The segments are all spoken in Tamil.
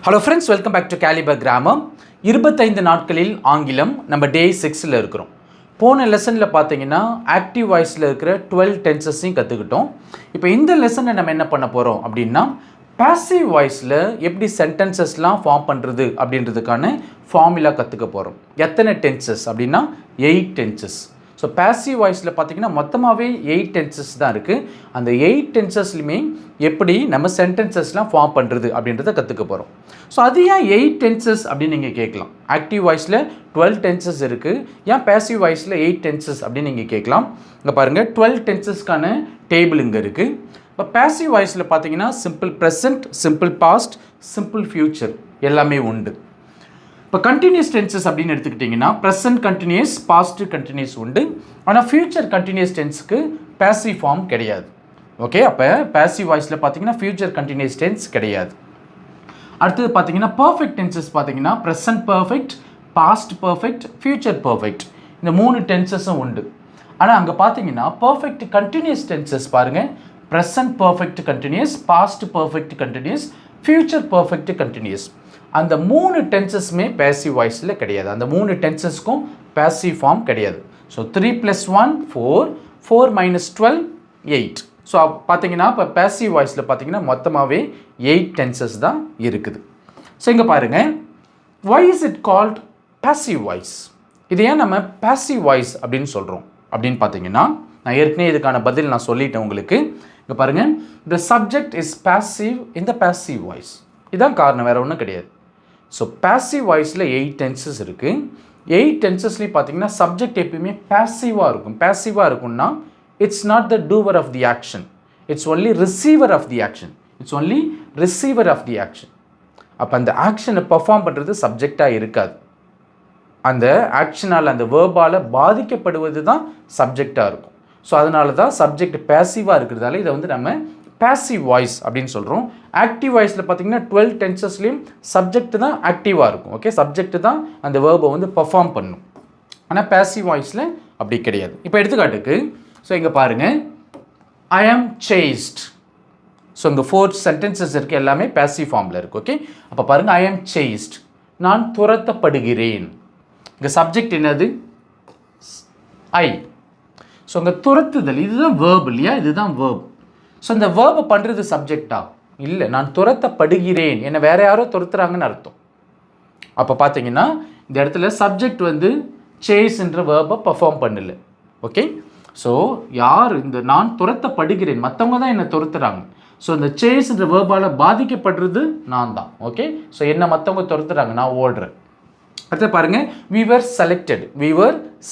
Hello friends, welcome back to Caliber grammar. 25 நாட்களில் ஆங்கிலம் நம்ம டே 6ல் இருக்கிறோம். போன லெசனில் பார்த்தீங்கன்னா ஆக்டிவ் வாய்ஸில் இருக்கிற 12 டென்சஸையும் கற்றுக்கிட்டோம். இப்போ இந்த லெசனை நம்ம என்ன பண்ண போகிறோம் அப்படின்னா, பாசிவ் வாய்ஸில் எப்படி சென்டென்சஸ்லாம் ஃபார்ம் பண்ணுறது அப்படின்றதுக்கான ஃபார்முலா கற்றுக்க போகிறோம். எத்தனை டென்சஸ் அப்படின்னா 8 டென்சஸ். ஸோ பாசிவ் வாய்ஸில் பார்த்தீங்கன்னா மொத்தமாகவே 8 டென்சஸ் தான் இருக்குது. அந்த 8 டென்சஸ்லையுமே எப்படி நம்ம சென்டென்சஸ்லாம் ஃபார்ம் பண்ணுறது அப்படின்றத கற்றுக்க போகிறோம். ஸோ அது ஏன் 8 டென்சஸ் அப்படின்னு நீங்கள் கேட்கலாம். ஆக்டிவ் வாய்ஸில் 12 டென்சஸ் இருக்குது, ஏன் பாசிவ் வாய்ஸில் 8 டென்சஸ் அப்படின்னு நீங்கள் கேட்கலாம். இங்கே பாருங்கள், 12 டென்சஸ்க்கான டேபிள் இங்கே இருக்குது. இப்போ பாசிவ் வாய்ஸில் பார்த்தீங்கன்னா simple present, simple past, simple future எல்லாமே உண்டு. இப்போ கண்டினியூஸ் டென்சஸ் அப்படின்னு எடுத்துக்கிட்டிங்கன்னா ப்ரெசன்ட் கண்டினியூஸ், பாஸ்ட் கண்டினியூஸ் உண்டு. ஆனால் ஃபியூச்சர் கண்டினியூஸ் டென்ஸுக்கு பாசிவ் ஃபார்ம் கிடையாது. ஓகே, அப்போ பாசிவ் வாய்ஸில் பார்த்தீங்கன்னா ஃபியூச்சர் கண்டினியூஸ் டென்ஸ் கிடையாது. அடுத்தது பார்த்தீங்கன்னா பர்ஃபெக்ட் டென்சஸ் பார்த்தீங்கன்னா present perfect, past perfect, future perfect, இந்த 3 டென்சஸும் உண்டு. ஆனால் அங்கே பார்த்தீங்கன்னா பர்ஃபெக்ட் கண்டினியூஸ் டென்சஸ் பாருங்கள், present perfect continuous, past perfect continuous, future perfect continuous. அந்த 3 டென்சஸுமே பாசிவ் வாய்ஸில் கிடையாது. அந்த 3 டென்சஸ்க்கும் பாசிவ் ஃபார்ம் கிடையாது. ஸோ 3 + 1 4, 4 - 12 8. ஸோ பார்த்தீங்கன்னா இப்போ பாசிவ் வாய்ஸில் பார்த்தீங்கன்னா மொத்தமாகவே 8 டென்சஸ் தான் இருக்குது. ஸோ இங்கே பாருங்கள், why is it called passive voice? இது ஏன் நம்ம பாசிவ் வாய்ஸ் அப்படின்னு சொல்கிறோம் அப்படின்னு பார்த்தீங்கன்னா, நான் ஏற்கனவே இதுக்கான பதில் நான் சொல்லிட்டேன் உங்களுக்கு. இங்கே பாருங்கள், the subject is passive in the passive voice. இதுதான் காரணம், வேறு ஒன்றும் கிடையாது. ஸோ பாசிவ் வாய்ஸில் 8 டென்சஸ் இருக்குது. 8 டென்சஸ்லேயும் பார்த்தீங்கன்னா சப்ஜெக்ட் எப்பயுமே பாசிவாக இருக்கும். பாசிவாக இருக்கும்னா it's not the doer of the action, it's only receiver of the action. It's only receiver of the action. அப்போ அந்த ஆக்ஷனை பர்ஃபார்ம் பண்ணுறது சப்ஜெக்டாக இருக்காது. அந்த ஆக்ஷனால், அந்த வேர்பால் பாதிக்கப்படுவது தான் சப்ஜெக்டாக இருக்கும். ஸோ அதனால தான் சப்ஜெக்ட் பாசிவாக இருக்கிறதால இதை வந்து நம்ம பாசிவ் வாய்ஸ் அப்படின்னு சொல்கிறோம். ஆக்டிவ் வாய்ஸில் பார்த்தீங்கன்னா 12 டென்சஸ்லேயும் சப்ஜெக்ட் தான் ஆக்டிவாக இருக்கும். ஓகே, சப்ஜெக்ட் தான் அந்த வேர்பை வந்து பர்ஃபார்ம் பண்ணும். ஆனால் பாசிவ் வாய்ஸில் அப்படி கிடையாது. இப்போ எடுத்துக்காட்டுக்கு, ஸோ இங்கே பாருங்கள், ஐ ஆம் சேஸ்ட். ஸோ இங்கே 4 சென்டென்சஸ் இருக்குது, எல்லாமே பாசிவ் ஃபார்மில் இருக்குது. ஓகே, அப்போ பாருங்கள், ஐ ஆம் சேஸ்ட், நான் துரத்தப்படுகிறேன். இங்கே சப்ஜெக்ட் என்னது? ஐ. ஸோ இங்கே துரத்துதல், இதுதான் வேர்ப் இல்லையா? இதுதான் வேர்ப். ஸோ இந்த வேர்பை பண்ணுறது சப்ஜெக்டா? இல்லை, நான் துரத்தப்படுகிறேன், என்னை வேறு யாரோ துரத்துறாங்கன்னு அர்த்தம். அப்போ பார்த்தீங்கன்னா இந்த இடத்துல சப்ஜெக்ட் வந்து சேஸ்ன்ற வேர்பை பர்ஃபார்ம் பண்ணல. ஓகே, ஸோ யார் இந்த நான் துரத்தப்படுகிறேன், மற்றவங்க தான் என்னை துரத்துறாங்க. ஸோ இந்த சேஸ்ன்ற வேர்பால் பாதிக்கப்படுறது நான் தான். ஓகே, ஸோ என்னை மற்றவங்க துரத்துறாங்க, நான் ஓடுறேன். அடுத்து பாருங்கள், we were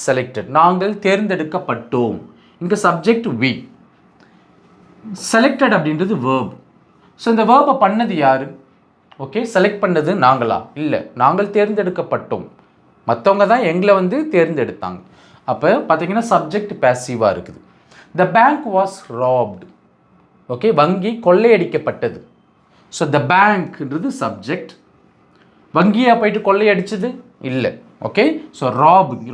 selected, நாங்கள் தேர்ந்தெடுக்கப்பட்டோம். இங்கே சப்ஜெக்ட் we, செலக்டட் அப்படின்றது வேர்ப். ஸோ இந்த வேர்பை பண்ணது யார்? ஓகே, செலக்ட் பண்ணது நாங்களா? இல்லை, நாங்கள் தேர்ந்தெடுக்கப்பட்டோம், மற்றவங்க தான் எங்களை வந்து தேர்ந்தெடுத்தாங்க. அப்போ பார்த்தீங்கன்னா சப்ஜெக்ட் பாசிவாக இருக்குது. The bank was robbed. Okay, வங்கி கொள்ளையடிக்கப்பட்டது. So the பேங்க்ன்றது subject. வங்கியாக போயிட்டு கொள்ளையடிச்சது இல்லை. ஓகே, ஸோ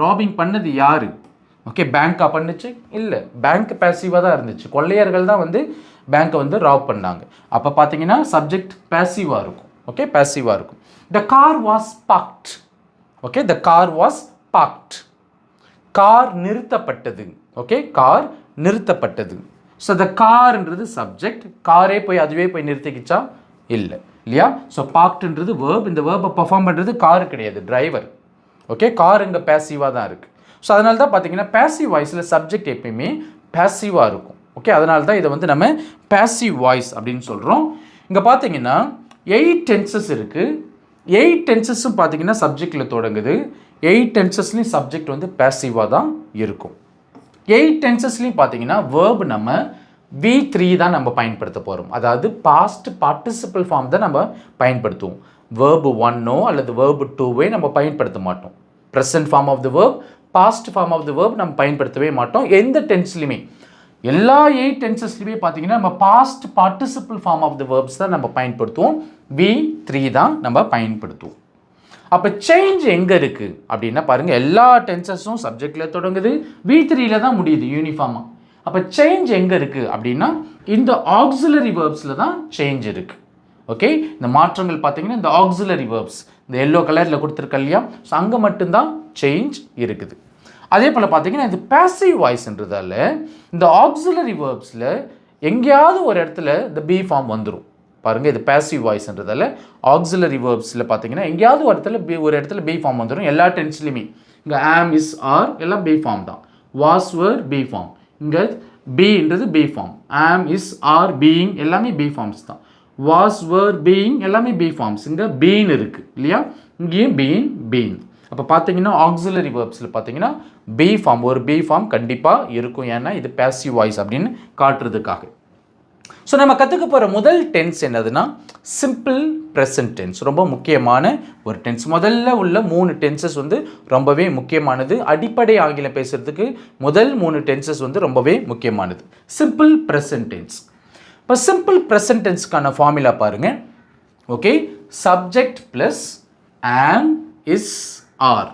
ராபிங் பண்ணது யார்? ஓகே, பேங்காக பண்ணுச்சு? இல்லை, பேங்க் பாசிவாக தான் இருந்துச்சு. கொள்ளையர்கள் தான் வந்து பேங்க்கை வந்து ராப் பண்ணாங்க. அப்போ பார்த்தீங்கன்னா சப்ஜெக்ட் பாசிவாக இருக்கும். ஓகே, பாசிவாக இருக்கும். The car was parked. Okay, the car was parked, car நிறுத்தப்பட்டது. ஓகே, கார் நிறுத்தப்பட்டது. ஸோ த கார்ன்றது சப்ஜெக்ட், காரே போய் அதுவே போய் நிறுத்திக்கிச்சா? இல்லை இல்லையா? ஸோ பார்க்ட்ன்றது வேர்ப். இந்த வேர்பை பர்ஃபார்ம் பண்ணுறது காரு கிடையாது, டிரைவர். ஓகே, கார் இங்கே பாசிவாக தான் இருக்குது. ஸோ அதனால தான் பார்த்தீங்கன்னா பாசிவ் வாய்ஸில் சப்ஜெக்ட் எப்பயுமே பாசிவாக இருக்கும். ஓகே, அதனால தான் இதை வந்து நம்ம பாசிவ் வாய்ஸ் அப்படின்னு சொல்கிறோம். இங்கே பார்த்தீங்கன்னா 8 டென்சஸ் இருக்குது. 8 டென்சஸும் பார்த்தீங்கன்னா சப்ஜெக்டில் தொடங்குது. 8 டென்சஸ்லேயும் சப்ஜெக்ட் வந்து பாசிவாக தான் இருக்கும். 8 டென்சஸ்லேயும் பார்த்தீங்கன்னா வேர்ப் நம்ம V3 தான் நம்ம பயன்படுத்த போகிறோம். அதாவது பாஸ்ட் பார்ட்டிசிபிள் ஃபார்ம் தான் நம்ம பயன்படுத்துவோம். வேர்பு 1 அல்லது வேர்பு 2 நம்ம பயன்படுத்த மாட்டோம். Present form of the verb, past form of the verb நம்ம பயன்படுத்தவே மாட்டோம். எந்த டென்ஸ்லையுமே, எல்லா 8 டென்சஸ்லையுமே பார்த்தீங்கன்னா நம்ம past participle form of the verbs தான் நம்ம பயன்படுத்துவோம். V3 தான் நம்ம பயன்படுத்துவோம். அப்போ சேஞ்ச் எங்கே இருக்குது அப்படின்னா பாருங்கள், எல்லா டென்சஸும் சப்ஜெக்டில் தொடங்குது, V3 தான் முடியுது யூனிஃபார்மாக. அப்போ சேஞ்ச் எங்கே இருக்குது அப்படின்னா இந்த ஆக்சிலரி வேர்ப்ஸில் தான் சேஞ்ச் இருக்குது. ஓகே, இந்த மாற்றங்கள் பார்த்தீங்கன்னா இந்த ஆக்சிலரி வேர்ப்ஸ் இந்த எல்லோ கலரில் கொடுத்துருக்க இல்லையா, ஸோ அங்கே மட்டும்தான் சேஞ்ச் இருக்குது. அதே போல் பார்த்தீங்கன்னா இது பேசிவ் வாய்ஸ்ன்றதால இந்த ஆக்சிலரி வேர்ப்ஸில் எங்கேயாவது ஒரு இடத்துல இந்த பி ஃபார்ம் வந்துடும். பாருங்கள், இது பேசிவ் வாய்ஸ்ன்றதால ஆக்சிலரி வேர்ப்ஸில் பார்த்தீங்கன்னா எங்கேயாவது ஒரு இடத்துல பி ஃபார்ம் வந்துடும். எல்லா டென்ஸ்லையுமே இங்கே ஆம் இஸ் ஆர் எல்லாம் பி ஃபார்ம் தான். வாஸ் வர் பி ஃபார்ம், இங்கே பீன்றது be form. Am is are being எல்லாமே பி ஃபார்ம்ஸ் தான். வாஸ் வர் பீயிங் எல்லாமே பி ஃபார்ம்ஸ். இங்கே பீன் இருக்குது இல்லையா, இங்கேயும் பீன். அப்போ பார்த்தீங்கன்னா ஆக்சிலரி வேர்ப்ஸில் பார்த்தீங்கன்னா பி ஃபார்ம், ஒரு பி ஃபார்ம் கண்டிப்பாக இருக்கும். ஏன்னா இது பேசிவ் வாய்ஸ் அப்படின்னு காட்டுறதுக்காக. ஸோ நம்ம கற்றுக்க போகிற முதல் டென்ஸ் என்னதுன்னா சிம்பிள் ப்ரெசன்ட் டென்ஸ். ரொம்ப முக்கியமான ஒரு டென்ஸ். முதல்ல உள்ள 3 டென்சஸ் வந்து ரொம்பவே முக்கியமானது. அடிப்படை ஆங்கிலம் பேசுகிறதுக்கு முதல் 3 டென்சஸ் வந்து ரொம்பவே முக்கியமானது. Simple present tense. இப்போ சிம்பிள் ப்ரெசன்ட் டென்ஸ்க்கான ஃபார்முலா பாருங்கள். Okay, subject plus am is are.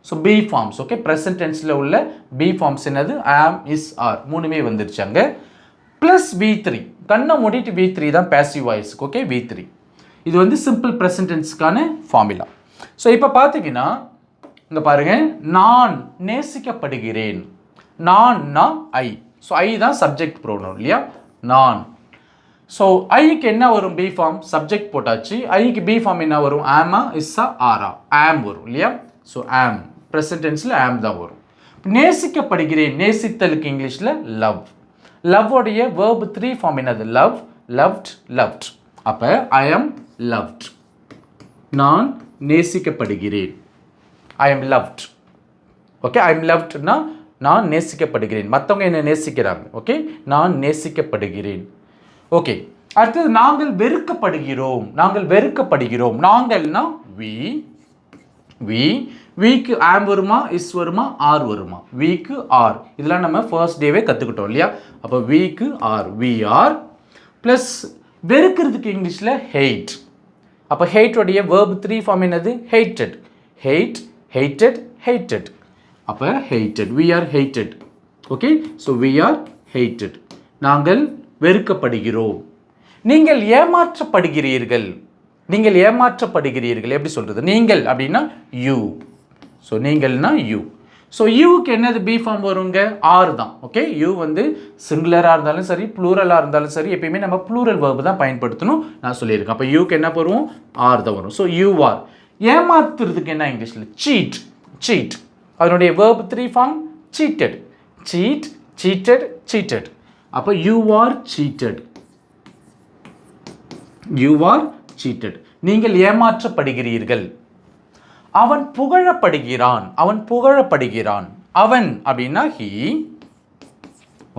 So be forms. Okay, present டென்ஸில் உள்ள பி ஃபார்ம்ஸ் என்னது, ஆம் இஸ் ஆர் மூணுமே வந்துருச்சாங்க. ப்ளஸ் V3, கண்ணை மூடிட்டு V3 தான் பேசிவ் வாய்ஸுக்கு. ஓகே, V3 இது வந்து சிம்பிள் ப்ரெசன்ட் டென்ஸ்க்கான ஃபார்முலா. ஸோ இப்போ பார்த்தீங்கன்னா இங்கே பாருங்கள், நான் நேசிக்கப்படுகிறேன். நான்னா ஐ. ஸோ ஐ தான் சப்ஜெக்ட் ப்ரோனவுன் இல்லையா, நான். ஸோ ஐக்கு என்ன வரும், பி ஃபார்ம். சப்ஜெக்ட் போட்டாச்சு, ஐக்கு பி ஃபார்ம் என்ன வரும், ஆமா இஸ்ஸா ஆரா, ஆம் வரும் இல்லையா. ஸோ ஆம் ப்ரெசன்ட் டென்ஸில் ஆம் தான் வரும். நேசிக்கப்படுகிறேன், நேசித்தலுக்கு இங்கிலீஷில் லவ். லவ்வோடைய வேர்பு 3 ஃபார்ம் என்னது, லவ், லவ்ட், லவ்ட். அப்போ ஐ எம் லவ்ட், நான் நேசிக்கப்படுகிறேன். I am loved. Okay, I am லவ்ட்னா நான் நேசிக்கப்படுகிறேன், மற்றவங்க என்னை நேசிக்கிறாங்க. ஓகே, நான் நேசிக்கப்படுகிறேன். ஓகே, அடுத்தது நாங்கள் வெறுக்கப்படுகிறோம். நாங்கள் வெறுக்கப்படுகிறோம். நாங்கள்னா வீக்கு ஆம் வருமா, இஸ் வருமா, ஆர் வருமா, வீக்கு ஆர். இதெல்லாம் நம்ம ஃபர்ஸ்ட் டேவே கற்றுக்கிட்டோம் இல்லையா. அப்போ வீக்கு ஆர், வி ஆர். ப்ளஸ் வெறுக்கிறதுக்கு இங்கிலீஷில் ஹெய்ட். அப்போ ஹெய்ட்டோடைய வேர்பு 3 ஃபார்ம் என்னது, ஹெய்டட். Height, hated, hated. அப்போ hated, we are hated. Okay, so we are hated. நாங்கள் வெறுக்கப்படுகிறோம். நீங்கள் ஏமாற்றப்படுகிறீர்கள். நீங்கள் ஏமாற்றப்படுகிறீர்கள் எப்படி சொல்கிறது, நீங்கள் அப்படின்னா யூ. ஸோ நீங்கள்னா யூ. ஸோ யூக்கு என்னது பி ஃபார்ம் வருங்க, ஆர் தான். ஓகே, யூ வந்து சிங்குலராக இருந்தாலும் சரி ப்ளூரலாக இருந்தாலும் சரி எப்பயுமே நம்ம ப்ளூரல் வேர்பு தான் பயன்படுத்தணும் நான் சொல்லியிருக்கேன். அப்போ யூக்கு என்ன வரும், ஆர் தான் வரும். So you are. ஏமாத்துறதுக்கு என்ன இங்கிலீஷில், சீட். சீட் அதனுடைய verb 3 form cheated. Cheat, cheated, cheated. அப்போ you are cheated. You are cheated. நீங்கள் ஏமாற்றப்படுகிறீர்கள். அவன் புகழப்படுகிறான். அவன் புகழப்படுகிறான். அவன் அப்படின்னா ஹீ.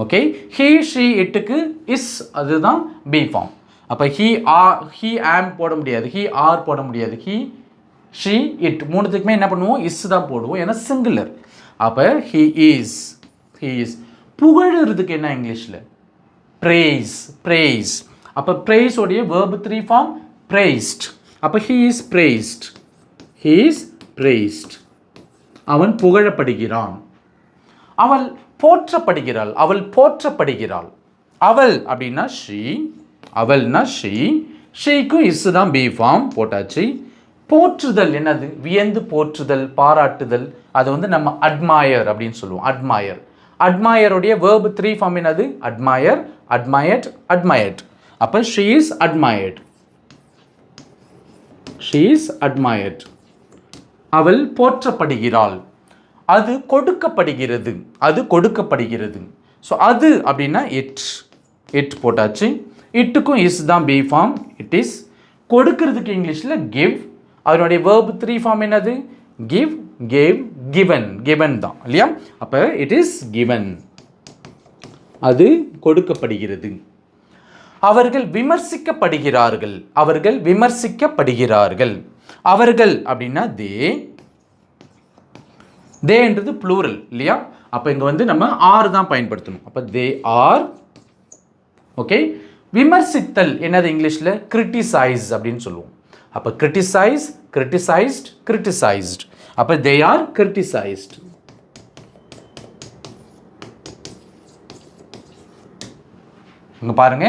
ஓகே, ஹீ ஷீ இட்டுக்கு இஸ், அதுதான் பி ஃபார்ம். அப்போ ஹீ ஆம் போட முடியாது, ஹீ ஆர் போட முடியாது. ஹீ ஷீ இட் மூணுத்துக்குமே என்ன பண்ணுவோம், இஸ் தான் போடுவோம், ஏன்னா சிங்குலர். அப்போ ஹீ இஸ். புகழறதுக்கு என்ன இங்கிலீஷில், praise, praise. அப்போ praise உடைய verb 3 form praised. அப்போ he is praised. He is praised. அவன் புகழப்படுகிறான். அவள் போற்றப்படுகிறாள். அவள் போற்றப்படுகிறாள். அவள் அப்படின்னா she. அவள்னா she. ஷீக்கும் இஸ் தான் பி ஃபார்ம் போட்டாச்சு. போற்றுதல் என்னது, வியந்து போற்றுதல், பாராட்டுதல். அது வந்து நம்ம அட்மயர் அப்படின்னு சொல்லுவோம். அட்மயர். அட்மயருடைய வேர்பு 3 ஃபார்ம் என்னது, அட்மயர், அட்மயர்ட், அட்மயர்ட். அப்போ she is admired. she is admired. அவள் போற்றப்படுகிறாள். அது கொடுக்கப்படுகிறது. அது கொடுக்கப்படுகிறது. ஸோ அது அப்படின்னா இட். இட் போட்டாச்சு. இட்டுக்கும் இஸ் தான் பி ஃபார்ம். It is. கொடுக்கிறதுக்கு இங்கிலீஷில் கிவ். அதனுடைய வேர்பு 3 ஃபார்ம் என்னது, கிவ், கேவ், கிவன். கிவன் தான் இல்லையா. அப்போ இட் இஸ் கிவன். அது கொடுக்கப்படுகிறது. அவர்கள் விமர்சிக்கப்படுகிறார்கள். அவர்கள் விமர்சிக்கப்படுகிறார்கள். அவர்கள் அப்படின்னா தே. தேன்றது ப்ளூரல் இல்லையா. அப்போ இங்கே வந்து நம்ம ஆர் தான் பயன்படுத்தணும். அப்போ தே ஆர். ஓகே. விமர்சித்தல் என்னது இங்கிலீஷில் கிரிட்டிசைஸ் அப்படின்னு சொல்லுவோம். அப்போ கிரிட்டிசைஸ், கிரிட்டிசைஸ்ட், கிரிட்டிசைஸ்ட். அப்போ தே ஆர் கிரிட்டிசைஸ்ட். இங்கே பாருங்க,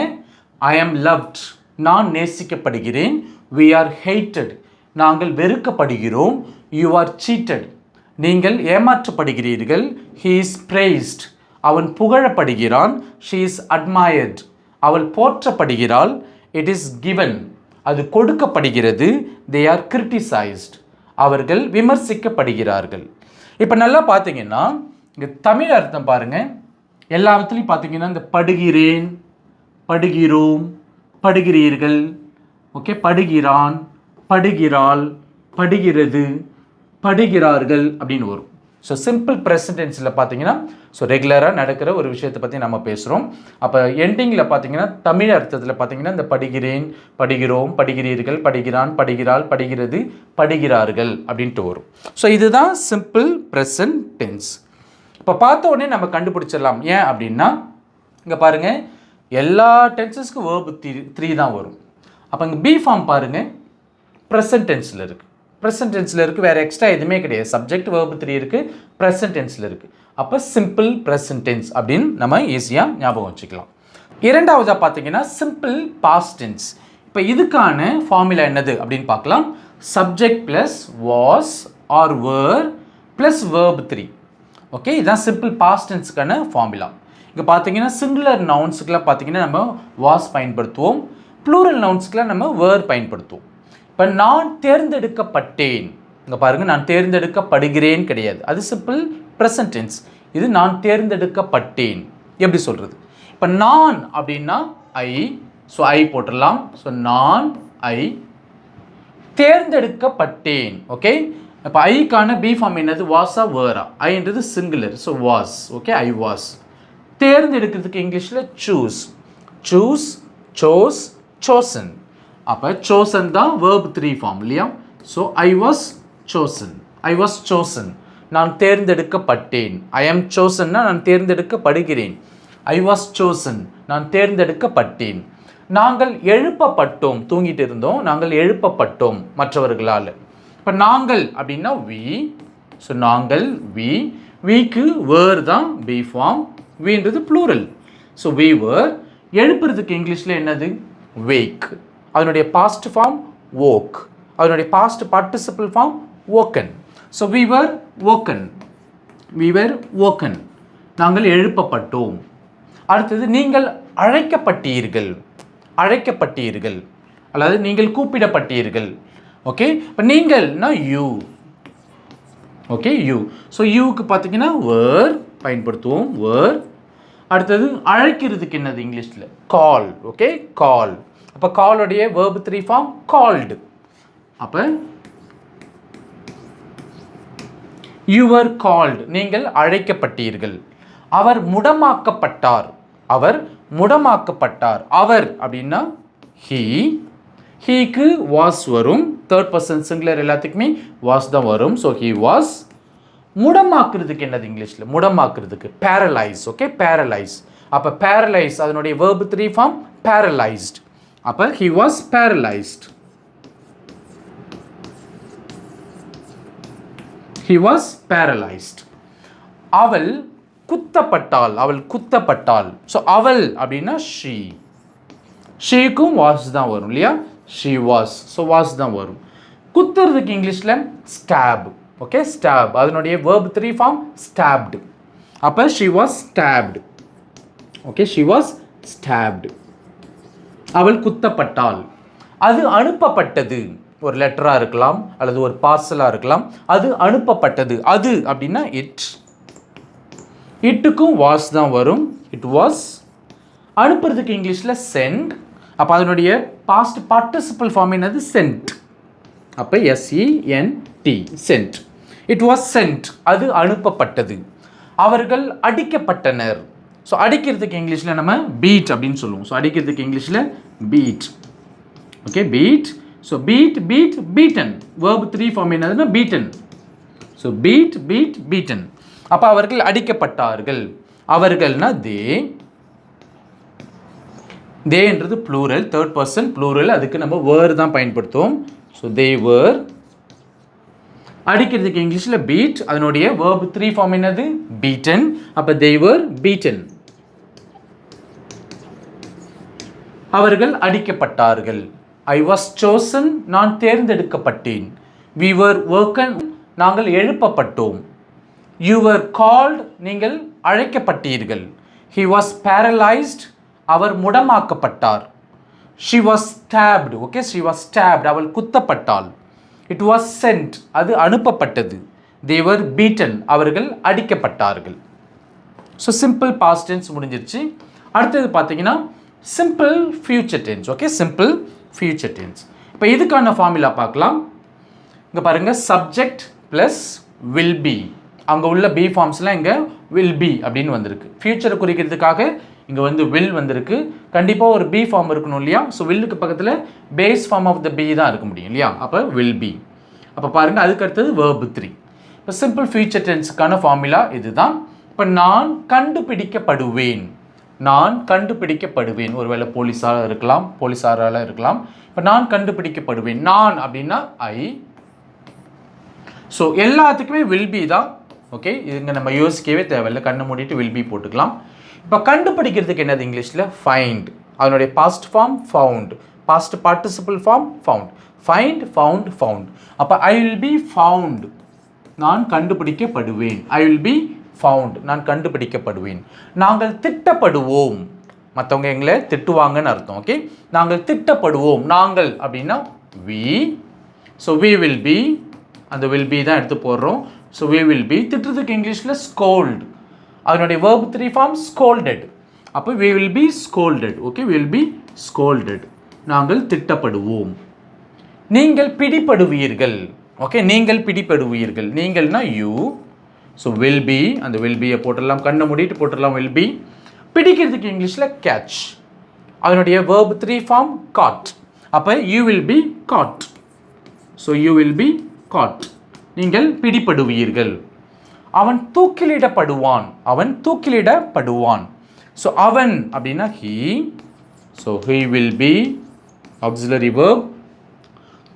ஐ ஆம் லவ்ட். நான் நேசிக்கப்படுகிறேன். we are hated, நாங்கள் வெறுக்கப்படுகிறோம். you are cheated, நீங்கள் ஏமாற்றப்படுகிறீர்கள். he is praised, அவன் புகழப்படுகிறான். she is admired, அவள் போற்றப்படுகிறாள். it is given, அது கொடுக்கப்படுகிறது. they are criticized, அவர்கள் விமர்சிக்கப்படுகிறார்கள். இப்போ நல்லா பார்த்தீங்கன்னா இங்கே தமிழ் அர்த்தம் பாருங்கள். எல்லாத்துலேயும் பார்த்தீங்கன்னா இந்த படுகிறேன், படுகிறோம், படுகிறீர்கள், ஓகே, படுகிறான், படுகிறாள், படுகிறது, படுகிறார்கள் அப்படின்னு வரும். ஸோ சிம்பிள் ப்ரெசன்ட் டென்ஸில் பார்த்தீங்கன்னா ஸோ ரெகுலராக நடக்கிற ஒரு விஷயத்தை பற்றி நம்ம பேசுகிறோம். அப்போ எண்டிங்கில் பார்த்தீங்கன்னா தமிழ் அர்த்தத்தில் பார்த்தீங்கன்னா இந்த படுகிறேன், படுகிறோம், படுகிறீர்கள், படுகிறான், படுகிறாள், படுகிறது, படுகிறார்கள் அப்படின்ட்டு வரும். ஸோ இதுதான் சிம்பிள் ப்ரெசன்ட் டென்ஸ். இப்போ பார்த்த உடனே நம்ம கண்டுபிடிச்சிடலாம். ஏன் அப்படின்னா இங்கே பாருங்கள், எல்லா டென்சஸ்க்கும் வேர்பு 3 தான் வரும். அப்போ இங்கே பி ஃபார்ம் பாருங்கள், ப்ரெசன்ட் டென்ஸில் இருக்குது. ப்ரெசன்ட் டென்ஸில் இருக்குது, வேறு எக்ஸ்ட்ரா எதுவுமே கிடையாது. சப்ஜெக்ட் வேர்பு 3 இருக்குது, ப்ரெசன்ட் டென்ஸில் இருக்குது. அப்போ சிம்பிள் ப்ரெசன்ட் டென்ஸ் அப்படின்னு நம்ம ஈஸியாக ஞாபகம் வச்சுக்கலாம். இரண்டாவதாக பார்த்தீங்கன்னா சிம்பிள் பாஸ்ட் டென்ஸ். இப்போ இதுக்கான ஃபார்முலா என்னது அப்படின்னு பார்க்கலாம். Subject plus was or were plus verb 3. Okay, இதுதான் சிம்பிள் பாஸ்ட் டென்ஸுக்கான ஃபார்முலா. இங்கே பார்த்தீங்கன்னா சிங்குலர் நவுன்ஸுக்கெலாம் பார்த்தீங்கன்னா நம்ம வாஸ் பயன்படுத்துவோம். ப்ளூரல் நவுன்ஸுக்கெலாம் நம்ம வேர் பயன்படுத்துவோம். இப்போ நான் தேர்ந்தெடுக்கப்பட்டேன், இங்கே பாருங்கள், நான் தேர்ந்தெடுக்கப்படுகிறேன் கிடையாது, அது சிம்பிள் ப்ரெசன்ட் டென்ஸ். இது நான் தேர்ந்தெடுக்கப்பட்டேன். எப்படி சொல்கிறது? இப்போ நான் அப்படின்னா ஐ, ஸோ ஐ போட்டுடலாம். ஸோ நான் ஐ தேர்ந்தெடுக்கப்பட்டேன். ஓகே, இப்போ ஐக்கான பி ஃபார்ம் என்னது? வாஸா வேரா? ஐன்றது singular, so was. Okay, I was. தேர்ந்தெடுக்கிறதுக்கு இங்கிலீஷில் சூஸ், சூஸ், சோஸ், சோசன். அப்போ சோசன் தான் வேர்ப் 3 ஃபார்ம் இல்லையா? So I was chosen, I was chosen, நான் தேர்ந்தெடுக்கப்பட்டேன். ஐ ஆம் சோசன்னா நான் தேர்ந்தெடுக்கப்படுகிறேன். ஐ வாஸ் சோசன், நான் தேர்ந்தெடுக்கப்பட்டேன். நாங்கள் எழுப்பப்பட்டோம், தூங்கிட்டு இருந்தோம், நாங்கள் எழுப்பப்பட்டோம் மற்றவர்களால். இப்போ நாங்கள் அப்படின்னா வி, ஸோ நாங்கள் வி, விக்கு வேர் தான் பி ஃபார்ம், வின்றது ப்ளூரல். So we were. எழுப்புறதுக்கு இங்கிலீஷில் என்னது? வேக். அதனுடைய பாஸ்ட் ஃபார்ம் வோக், அதனுடைய past participle form woken. So we were woken, we were woken, நாங்கள் எழுப்பப்பட்டோம். அடுத்தது நீங்கள் அழைக்கப்பட்டீர்கள், அழைக்கப்பட்டீர்கள், அல்லது நீங்கள் கூப்பிடப்பட்டீர்கள். ஓகே, இப்போ நீங்கள்னா யூ. Okay, you. ஸோ யூக்கு பார்த்தீங்கன்னா வேர் பயன்படுத்துவோம், வேர். அடுத்தது அழைக்கிறதுக்கு என்னது இங்கிலீஷில்? கால். Okay, call. அப்போ காலோடைய வேர்ப் 3 ஃபார்ம் கால்டு. அப்போ யூ வர் கால்டு, நீங்கள் அழைக்கப்பட்டீர்கள். அவர் முடமாக்கப்பட்டார், அவர் முடமாக்கப்பட்டார். அவர் அப்படின்னா ஹீ, ஹீக்கு வாஸ் வரும். தேர்ட் பர்சன் சிங்குலர் எல்லாத்துக்குமே வாஸ் தான் வரும். So he was. முடமாக்குறதுக்கு என்னது இங்கிலீஷில்? முடமாக்குறதுக்கு பேரலைஸ். Okay, paralyse. அப்போ பேரலைஸ் அதனுடைய வேர்ப் 3 ஃபார்ம் பேரலைஸ்ட். அப்போ he was paralysed, he was paralysed. அவள் குத்தப்பட்டாள், அவள் குத்தப்பட்டாள். ஸோ அவள் அப்படின்னா ஷீ, ஷீக்கும் வாஸ் தான் வரும் இல்லையா? ஷீ வாஸ், ஸோ வாஸ் தான் வரும். குத்துறதுக்கு இங்கிலீஷில் ஸ்டாப். ஓகே, ஸ்டாப் அதனுடைய வேர்ப் 3 ஃபார்ம் ஸ்டாப்டு. அப்போ she was stopped. Okay, she was stopped. அவள் குத்தப்பட்டாள். அது அனுப்பப்பட்டது, ஒரு லெட்டராக இருக்கலாம் அல்லது ஒரு பார்சலாக இருக்கலாம். அது அனுப்பப்பட்டது. அது அப்படின்னா இட், இட்டுக்கும் வாஸ் தான் வரும். It was. அனுப்புறதுக்கு இங்கிலீஷில் சென்ட். அப்போ அதனுடைய பாஸ்ட் பார்ட்டிசிபிள் ஃபார்ம் என்னது? சென்ட். அப்போ SENT, sent. It was sent, அது அனுப்பப்பட்டது. அவர்கள் அடிக்கப்பட்டனர். ஸோ அடிக்கிறதுக்கு இங்கிலீஷில் நம்ம பீட் அப்படின்னு சொல்லுவோம். ஸோ அடிக்கிறதுக்கு இங்கிலீஷில் beat. Okay, beat. So beat, beat, beaten. Verb 3 form என்னதுன்னா beaten. So beat, beat, beaten. அப்போ அவர்கள் அடிக்கப்பட்டார்கள். அவர்கள்னா தே, தேன்றது ப்ளூரல், தேர்ட் பர்சன் ப்ளூரல், அதுக்கு நம்ம வேர் தான் பயன்படுத்துவோம். So they were. அடிக்கிறதுக்கு இங்கிலீஷில் பீட், அதனுடைய வேர்ப் 3 ஃபார்ம் என்னது? பீட்டன். அப்போ தே வேர் பீட்டன். அவர்கள் அடிக்கப்பட்டார்கள். I was chosen, நான் தேர்ந்தெடுக்கப்பட்டேன். We were woken, நாங்கள் எழுப்பப்பட்டோம். You were called, நீங்கள் அழைக்கப்பட்டீர்கள். He was paralyzed, our முடமாக்கப்பட்டார். She was stabbed, okay, she was stabbed, அவள் குத்தப்பட்டாள். It was sent, அது அனுப்பப்பட்டது. They were beaten, அவர்கள் அடிக்கப்பட்டார்கள். ஸோ சிம்பிள் பாஸ்ட் டென்ஸ் முடிஞ்சிருச்சு. அடுத்தது பார்த்தீங்கன்னா simple future tense. Okay, simple future tense. இப்போ இதுக்கான ஃபார்முலா பார்க்கலாம். இங்கே பாருங்கள், சப்ஜெக்ட் ப்ளஸ் வில் பி. அங்கே உள்ள பி ஃபார்ம்ஸ்லாம் இங்கே வில் பி அப்படின்னு வந்திருக்கு. ஃபியூச்சரை குறிக்கிறதுக்காக இங்கே வந்து வில் வந்திருக்கு. கண்டிப்பாக ஒரு பி ஃபார்ம் இருக்கணும் இல்லையா? ஸோ வில்லுக்கு பக்கத்தில் base form of the be தான் இருக்க முடியும் இல்லையா? அப்போ வில் பி. அப்போ பாருங்கள், அதுக்கு அடுத்தது வேர்பு 3. இப்போ சிம்பிள் ஃபியூச்சர் டென்ஸுக்கான ஃபார்முலா இதுதான். இப்போ நான் கண்டுபிடிக்கப்படுவேன், நான் கண்டுபிடிக்கப்படுவேன். ஒருவேளை போலீஸாக இருக்கலாம், போலீஸாரால் இருக்கலாம். இப்போ நான் கண்டுபிடிக்கப்படுவேன், நான் அப்படின்னா ஐ. ஸோ எல்லாத்துக்குமே வில் பி தான். ஓகே, இதுங்க நம்ம யோசிக்கவே தேவையில்லை, கண்ணை மூடிட்டு வில் பி போட்டுக்கலாம். இப்போ கண்டுபிடிக்கிறதுக்கு என்னது இங்கிலீஷில்? ஃபைண்ட். அதனுடைய past form found, past participle form found. Find, found, found. அப்போ ஐ வில் பி ஃபவுண்ட், நான் கண்டுபிடிக்கப்படுவேன். ஐ வில் பி ஃபவுண்ட், நான் கண்டுபிடிக்கப்படுவேன். நாங்கள் திட்டப்படுவோம், மற்றவங்க எங்களை திட்டுவாங்கன்னு அர்த்தம். ஓகே, நாங்கள் திட்டப்படுவோம். நாங்கள் அப்படின்னா we. So we will be, அந்த வில் பி தான் எடுத்து போடுறோம். So we will be. திட்டுறதுக்கு இங்கிலீஷில் ஸ்கோல்ட், அதனுடைய verb 3 ஃபார்ம் scolded. அப்போ we will be scolded. Okay, we will be scolded, நாங்கள் திட்டப்படுவோம். நீங்கள் பிடிப்படுவீர்கள். ஓகே, நீங்கள் பிடிப்படுவீர்கள். நீங்கள்னா you. ஸோ will be, அந்த will be போட்டுடலாம், கண்ணை மூடிட்டு போட்டுடலாம் will be. பிடிக்கிறதுக்கு இங்கிலீஷில் catch, அதனுடைய verb 3 ஃபார்ம் caught. அப்போ you will be caught. So you will be caught, நீங்கள் பிடிப்படுவீர்கள். அவன் தூக்கிலிடப்படுவான், அவன் தூக்கிலிடப்படுவான். ஸோ அவன் அப்படின்னா he. So he will be auxiliary verb.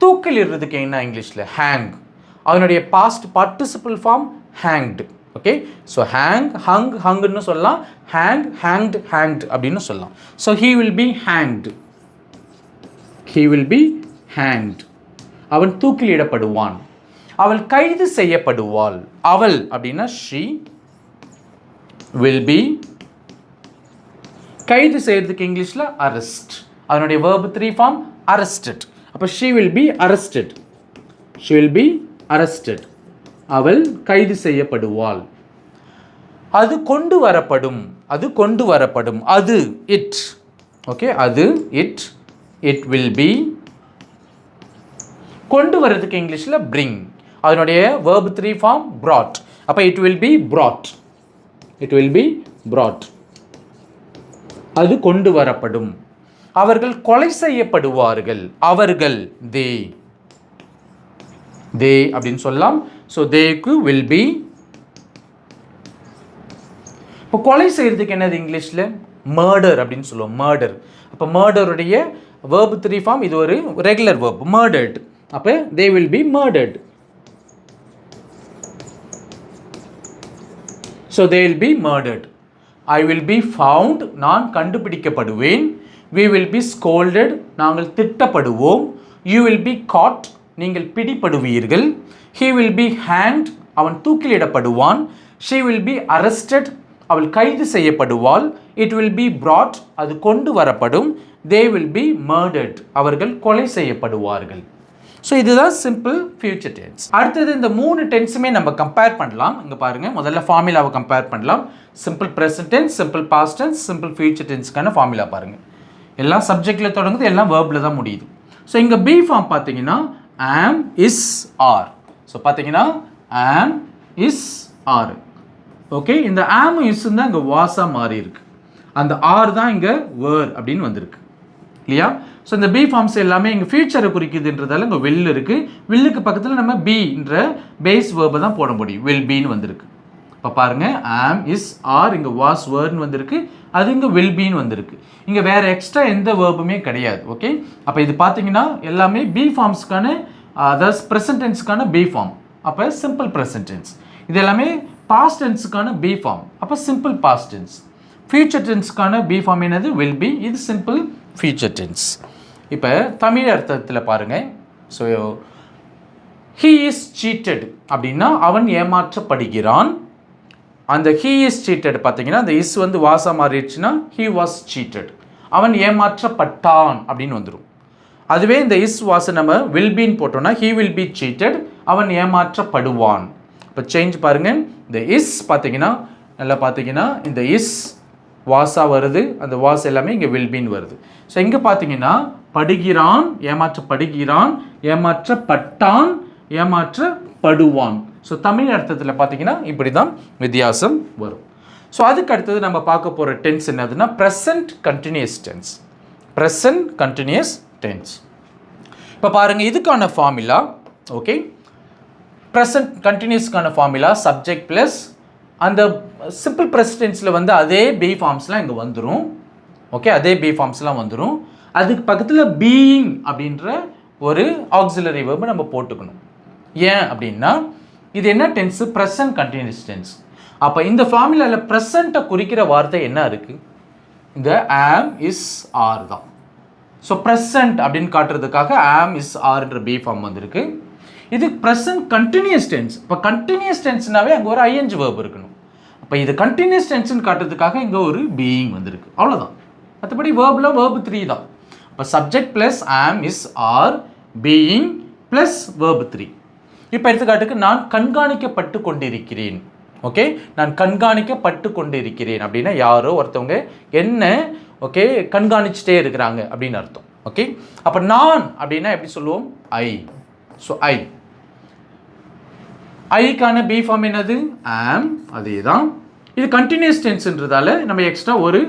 தூக்கிலிடுறதுக்கு என்ன இங்கிலீஷில்? hang, அதனுடைய past participle form hanged. Okay, so hang, hung, hungன்னு சொல்லலாம். hang, hanged, hanged அப்படின்னு சொல்லலாம். So he will be hanged, he will be hanged. அவன் தூக்கிலிடப்படுவான். அவள் கைது செய்யப்படுவாள். அவள் அப்படின்னா she will be. கைது செய்யறதுக்கு இங்கிலீஷில் arrest, அதனுடைய verb 3 ஃபார்ம் arrested. அப்போ she will be arrested, she will be arrested. அவள் கைது செய்யப்படுவாள். அது கொண்டு வரப்படும், அது கொண்டு வரப்படும். அது it. ஓகே, அது it, it will be. கொண்டு வரதுக்கு இங்கிலீஷில் bring, அதனுடைய verb 3 ஃபார்ம் brought. அப்போ it will be brought, it will be brought. அது கொண்டு வரப்படும். அவர்கள் கொலை செய்யப்படுவார்கள். அவர்கள் they, they அப்படின்னு சொல்லலாம். ஸோ தேக்கு will be. இப்போ கொலை செய்யறதுக்கு என்னது இங்கிலீஷில்? murder அப்படின்னு சொல்லுவோம், murder. அப்போ murderுடைய verb 3 ஃபார்ம், இது ஒரு ரெகுலர் verb, murdered. அப்போ they will be murdered. So they will be murdered. I will be found, நான் கண்டுபிடிக்கப்படுவேன். We will be scolded, நாங்கள் திட்டப்படுவோம். You will be caught, நீங்கள் பிடிப்படுவீர்கள். He will be hanged, அவன் தூக்கிலிடப்படுவான். She will be arrested, அவள் கைது செய்யப்படுவாள். It will be brought, அது கொண்டு வரப்படும். They will be murdered, அவர்கள் கொலை செய்யப்படுவார்கள். ஸோ இதுதான் சிம்பிள் ஃபியூச்சர் டென்ஸ். அடுத்தது இந்த 3 டென்ஸுமே நம்ம கம்பேர் பண்ணலாம். இங்கே பாருங்கள், முதல்ல ஃபார்முலாவை கம்பேர் பண்ணலாம். Simple present tense, simple past tense, simple future டென்ஸ்க்கான ஃபார்முலா பாருங்கள். எல்லாம் சப்ஜெக்டில் தொடங்குது, எல்லாம் வேர்பில் தான் முடியுது. ஸோ இங்கே பி ஃபார்ம் பார்த்தீங்கன்னா am, is, are. ஸோ பார்த்தீங்கன்னா am, is, are. ஓகே, இந்த am, is தான் இங்கே வாஸாக மாறி இருக்கு. அந்த ஆர் தான் இங்கே were அப்படின்னு வந்திருக்கு இல்லையா? ஸோ இந்த பி ஃபார்ம்ஸ் எல்லாமே இங்கே ஃபியூச்சரை குறிக்குதுன்றதால இங்கே வில் இருக்குது. வில்லுக்கு பக்கத்தில் நம்ம பீன்ற பேஸ் வேர்பை தான் போட முடியும். வில் பீன்னு வந்திருக்கு. இப்போ பாருங்கள், ஆம், இஸ், ஆர், இங்கே வாஸ், வேர்ன்னு வந்திருக்கு. அது இங்கே வில் பீன்னு வந்திருக்கு. இங்கே வேறு எக்ஸ்ட்ரா எந்த வேர்புமே கிடையாது. ஓகே, அப்போ இது பார்த்தீங்கன்னா எல்லாமே பி ஃபார்ம்ஸ்க்கான, அதாவது ப்ரெசன்ட் டென்ஸுக்கான பி ஃபார்ம். அப்போ சிம்பிள் ப்ரெசன்ட் டென்ஸ். இது எல்லாமே பாஸ்ட் டென்ஸுக்கான பி ஃபார்ம். அப்போ சிம்பிள் பாஸ்ட் டென்ஸ். ஃபியூச்சர் டென்ஸுக்கான பி ஃபார்ம் என்னது? Will be. இது சிம்பிள் ஃபியூச்சர் டென்ஸ். இப்போ தமிழ் அர்த்தத்தில் பாருங்கள். ஸோ he is cheated அப்படின்னா அவன் ஏமாற்றப்படுகிறான். அந்த he is cheated பார்த்தீங்கன்னா அந்த இஸ் வந்து வாசா மாறிடுச்சுன்னா he was cheated, அவன் ஏமாற்றப்பட்டான் அப்படின்னு வந்துடும். அதுவே இந்த இஸ் வாச நம்ம will be போட்டோம்னா he will be cheated, அவன் ஏமாற்றப்படுவான். இப்போ சேஞ்ச் பாருங்கள். இந்த இஸ் பார்த்தீங்கன்னா நல்லா பார்த்தீங்கன்னா இந்த இஸ் வாசா வருது, அந்த வாஸ் எல்லாமே இங்கே will be வருது. ஸோ இங்கே பார்த்தீங்கன்னா படுகிறான், ஏமாற்றப்படுகிறான், ஏமாற்றப்பட்டான், ஏமாற்றப்படுவான். ஸோ தமிழ் அர்த்தத்தில் பார்த்தீங்கன்னா இப்படி தான் வித்தியாசம் வரும். ஸோ அதுக்கு அடுத்தது நம்ம பார்க்க போகிற டென்ஸ் என்னதுன்னா present continuous tense. Present continuous tense. இப்போ பாருங்கள் இதுக்கான ஃபார்முலா. ஓகே, ப்ரெசன்ட் கண்டினியூஸ்க்கான ஃபார்முலா சப்ஜெக்ட் ப்ளஸ் அந்த சிம்பிள் ப்ரெசன்ட் டென்ஸில் வந்து அதே பி ஃபார்ம்ஸ்லாம் இங்கே வந்துடும். ஓகே, அதே பி ஃபார்ம்ஸ்லாம் வந்துடும். அதுக்கு பக்கத்தில் பீயிங் அப்படின்ற ஒரு ஆக்சிலரி வெர்பை நம்ம போட்டுக்கணும். ஏன் அப்படின்னா இது என்ன டென்ஸு? Present continuous tense. அப்போ இந்த ஃபார்முலாவில் ப்ரெசண்ட்டை குறிக்கிற வார்த்தை என்ன இருக்குது? இந்த ஆம் இஸ் ஆர் தான். ஸோ ப்ரெசன்ட் அப்படின்னு காட்டுறதுக்காக ஆம் இஸ் ஆர்ன்ற பி ஃபார்ம் வந்திருக்கு. இது ப்ரெசன்ட் கண்டினியூஸ் டென்ஸ். இப்போ கண்டினியூஸ் டென்ஸ்னாவே அங்கே ஒரு ஐஎன்ஜி வேர்ப் இருக்கணும். அப்போ இது கண்டினியூஸ் டென்ஸ்ன்னு காட்டுறதுக்காக இங்கே ஒரு பீயிங் வந்திருக்கு, அவ்வளோதான். மற்றபடி வேர்பில் வேர்பு 3 தான். இப்போ subject plus am is are being plus verb 3. இப்போ எடுத்துக்காட்டுக்கு நான் கண்காணிக்கப்பட்டு கொண்டிருக்கிறேன். ஓகே, நான் கண்காணிக்கப்பட்டு கொண்டிருக்கிறேன் அப்படின்னா யாரோ ஒருத்தவங்க என்ன ஓகே கண்காணிச்சுட்டே இருக்கிறாங்க அப்படின்னு அர்த்தம். ஓகே, அப்போ நான் அப்படின்னா எப்படி சொல்லுவோம்? ஐ. ஸோ ஐக்கான பி ஃபார்ம் என்னது? ஆம். அதே தான். இது கண்டினியூஸ் டென்ஸ்ன்றதால நம்ம எக்ஸ்ட்ரா ஒரு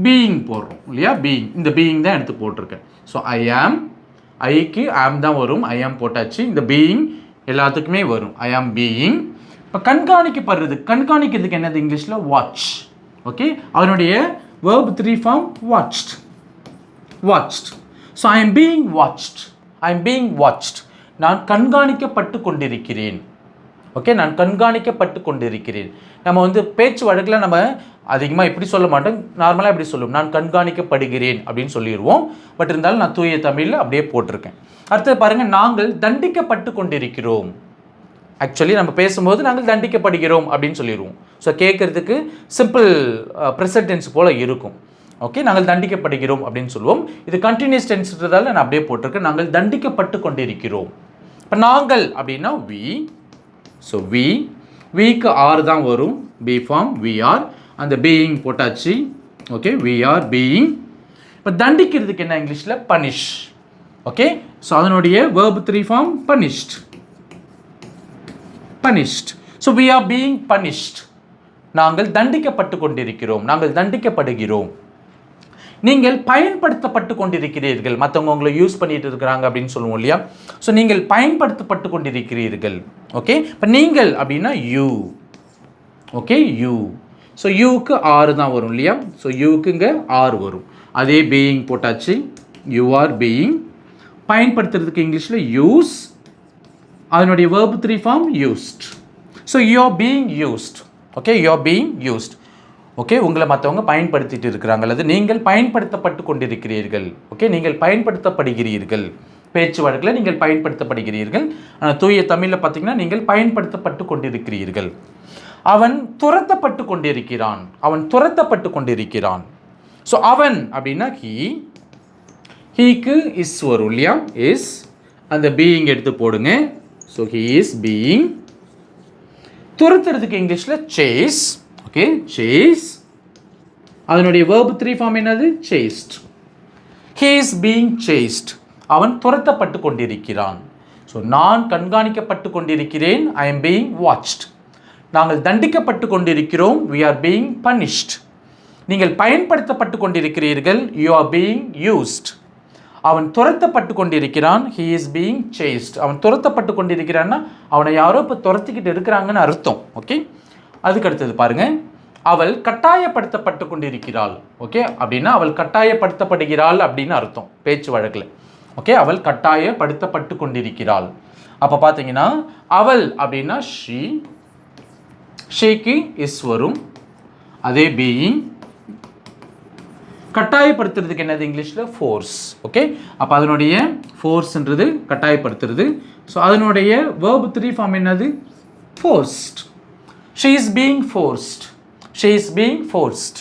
பீயிங் போடுறோம் இல்லையா? பீயிங், இந்த பீயிங் தான் எடுத்து போட்டிருக்கேன். ஸோ ஐ ஆம், ஐக்கு ஆம் தான் வரும், ஐ ஆம் போட்டாச்சு. இந்த பீயிங் எல்லாத்துக்குமே வரும், ஐ ஆம் பீயிங். இப்போ கண்காணிக்கப்படுறது, கண்காணிக்கிறதுக்கு என்னது இங்கிலீஷில்? வாட்ச். ஓகே, அவனுடைய verb 3 form watched. Watched. So I am being watched, I am being watched. நான் கண்காணிக்கப்பட்டு கொண்டிருக்கிறேன். ஓகே, நான் கண்காணிக்கப்பட்டு கொண்டிருக்கிறேன். நம்ம வந்து பேச்சு வழக்கில் நம்ம அதிகமாக இப்படி சொல்ல மாட்டோம், நார்மலாக இப்படி சொல்லுவோம், நான் கண்காணிக்கப்படுகிறேன் அப்படின்னு சொல்லிடுவோம். பட் இருந்தாலும் நான் தூய தமிழில் அப்படியே போட்டிருக்கேன். அடுத்தது பாருங்கள், நாங்கள் தண்டிக்கப்பட்டு கொண்டிருக்கிறோம். ஆக்சுவலி நம்ம பேசும்போது நாங்கள் தண்டிக்கப்படுகிறோம் அப்படின்னு சொல்லிடுவோம். ஸோ கேட்குறதுக்கு சிம்பிள் ப்ரெசன்ட் டென்ஸ் போல் இருக்கும். ஓகே, நாங்கள் தண்டிக்கப்படுகிறோம் அப்படின்னு சொல்லுவோம். இது கண்டினியூஸ் டென்ஸ்ன்றதால நான் அப்படியே போட்டிருக்கேன், நாங்கள் தண்டிக்கப்பட்டு கொண்டிருக்கிறோம். இப்போ நாங்கள் அப்படின்னா வி. ஸோ விக்கு ஆர் தான் வரும், பி ஃபார்ம் வி ஆர். அந்த பீயிங் போட்டாச்சு. Okay, we are being. இப்போ தண்டிக்கிறதுக்கு என்ன இங்கிலீஷில்? பனிஷ். ஓகே, ஸோ அதனுடைய verb 3 form punished. Punished. So we are being punished. நாங்கள் தண்டிக்கப்பட்டு கொண்டிருக்கிறோம், நாங்கள் தண்டிக்கப்படுகிறோம். நீங்கள் பயன்படுத்தப்பட்டு கொண்டிருக்கிறீர்கள், மற்றவங்க உங்களை யூஸ் பண்ணிட்டு இருக்கிறாங்க அப்படின்னு சொல்லுவோம் இல்லையா? ஸோ நீங்கள் பயன்படுத்தப்பட்டு கொண்டிருக்கிறீர்கள். ஓகே, இப்போ நீங்கள் அப்படின்னா யூ. Okay, you. ஸோ யூக்கு ஆறு தான் வரும் இல்லையா? ஸோ யூக்கு இங்கே ஆறு வரும். அதே பீயிங் போட்டாச்சு, யூ ஆர் பீயிங். பயன்படுத்துறதுக்கு இங்கிலீஷில் யூஸ், அதனுடைய verb 3 form used. So you are being used. Okay, you are being used. Okay, உங்களை மற்றவங்க பயன்படுத்திட்டு இருக்கிறாங்க, அல்லது நீங்கள் பயன்படுத்தப்பட்டு கொண்டிருக்கிறீர்கள். ஓகே, நீங்கள் பயன்படுத்தப்படுகிறீர்கள். பேச்சு வழக்கில் நீங்கள் பயன்படுத்தப்படுகிறீர்கள். ஆனால் தூய தமிழில் பார்த்தீங்கன்னா நீங்கள் பயன்படுத்தப்பட்டு கொண்டிருக்கிறீர்கள். அவன் துரத்தப்பட்டு கொண்டிருக்கிறான், அவன் துரத்தப்பட்டு கொண்டிருக்கிறான். ஸோ அவன் அப்படின்னா ஹீக்கு இஸ் வரும் இல்லையா? இஸ். அந்த பீயிங் எடுத்து போடுங்க. So he is being. துரத்துறதுக்கு இங்கிலீஷில் சேஸ். Okay, chase. அதனுடைய வேர்ப் 3 ஃபார்ம் என்னது? Chased. He is being chased. அவன் துரத்தப்பட்டு கொண்டிருக்கிறான். ஸோ நான் கண்காணிக்கப்பட்டு கொண்டிருக்கிறேன், ஐ எம் பீயிங் வாட்ச்ட். நாங்கள் தண்டிக்கப்பட்டு கொண்டிருக்கிறோம், we are being punished. நீங்கள் பயன்படுத்தப்பட்டு கொண்டிருக்கிறீர்கள், you are being used. அவன் துரத்தப்பட்டு கொண்டிருக்கிறான், he is being chased. அவன் துரத்தப்பட்டு கொண்டிருக்கிறான்னா அவனை யாரோ இப்போ துரத்திக்கிட்டு இருக்கிறாங்கன்னு அர்த்தம். ஓகே, அதுக்கு அடுத்தது பாருங்க, அவள் கட்டாயப்படுத்தப்பட்டு கொண்டிருக்கிறாள். ஓகே, அப்படின்னா அவள் கட்டாயப்படுத்தப்படுகிறாள் அப்படின்னு அர்த்தம் பேச்சு வழக்கில். ஓகே, அவள் கட்டாயப்படுத்தப்பட்டு கொண்டிருக்கிறாள். அப்போ பார்த்தீங்கன்னா அவள் அப்படின்னா ஷீ, ஷீக்கு இஸ் வரும். அதே பீயிங். கட்டாயப்படுத்துறதுக்கு என்னது இங்கிலீஷில் ஃபோர்ஸ். ஓகே, அப்போ அதனுடைய ஃபோர்ஸ்ன்றது கட்டாயப்படுத்துறது. ஸோ அதனுடைய verb 3 ஃபார்ம் என்னது? Forced. She is being forced. She is being forced.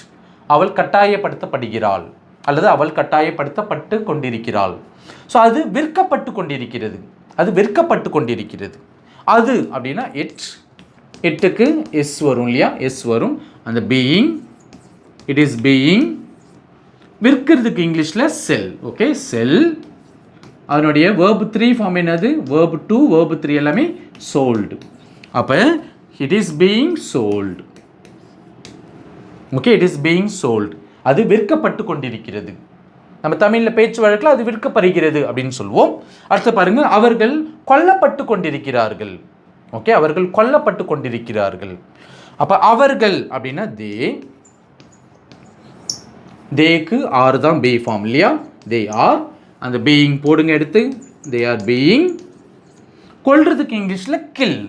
அவள் கட்டாயப்படுத்தப்படுகிறாள் அல்லது அவள் கட்டாயப்படுத்தப்பட்டு கொண்டிருக்கிறாள். ஸோ அது விற்கப்பட்டு கொண்டிருக்கிறது. அது விற்கப்பட்டு கொண்டிருக்கிறது. அது அப்படின்னா இட். இட்டுக்கு எஸ் வரும் இல்லையா? எஸ் வரும். அந்த பீயிங், இட் இஸ் பீயிங். விற்கிறதுக்கு இங்கிலீஷில் செல். ஓகே, செல். அதனுடைய verb 3 ஃபார்ம் என்னது? verb 2, verb 3 எல்லாமே sold. அப்போ it is being sold. Okay, it is being sold. அது விற்கப்பட்டு கொண்டிருக்கிறது. நம்ம தமிழில் பேச்சு வழக்கில் அது விற்கப்படுகிறது அப்படின்னு சொல்லுவோம். அடுத்து பாருங்க, அவர்கள் கொல்லப்பட்டு கொண்டிருக்கிறார்கள். ஓகே, அவர்கள் கொல்லப்பட்டு கொண்டிருக்கிறார்கள். அப்போ அவர்கள் அப்படின்னா தே. தேக்கு ஆர் தான் பி ஃபார்ம் இல்லையா? They are. அந்த பீயிங் போடுங்க எடுத்து. They are being. கொல்றதுக்கு இங்கிலீஷில் கில்.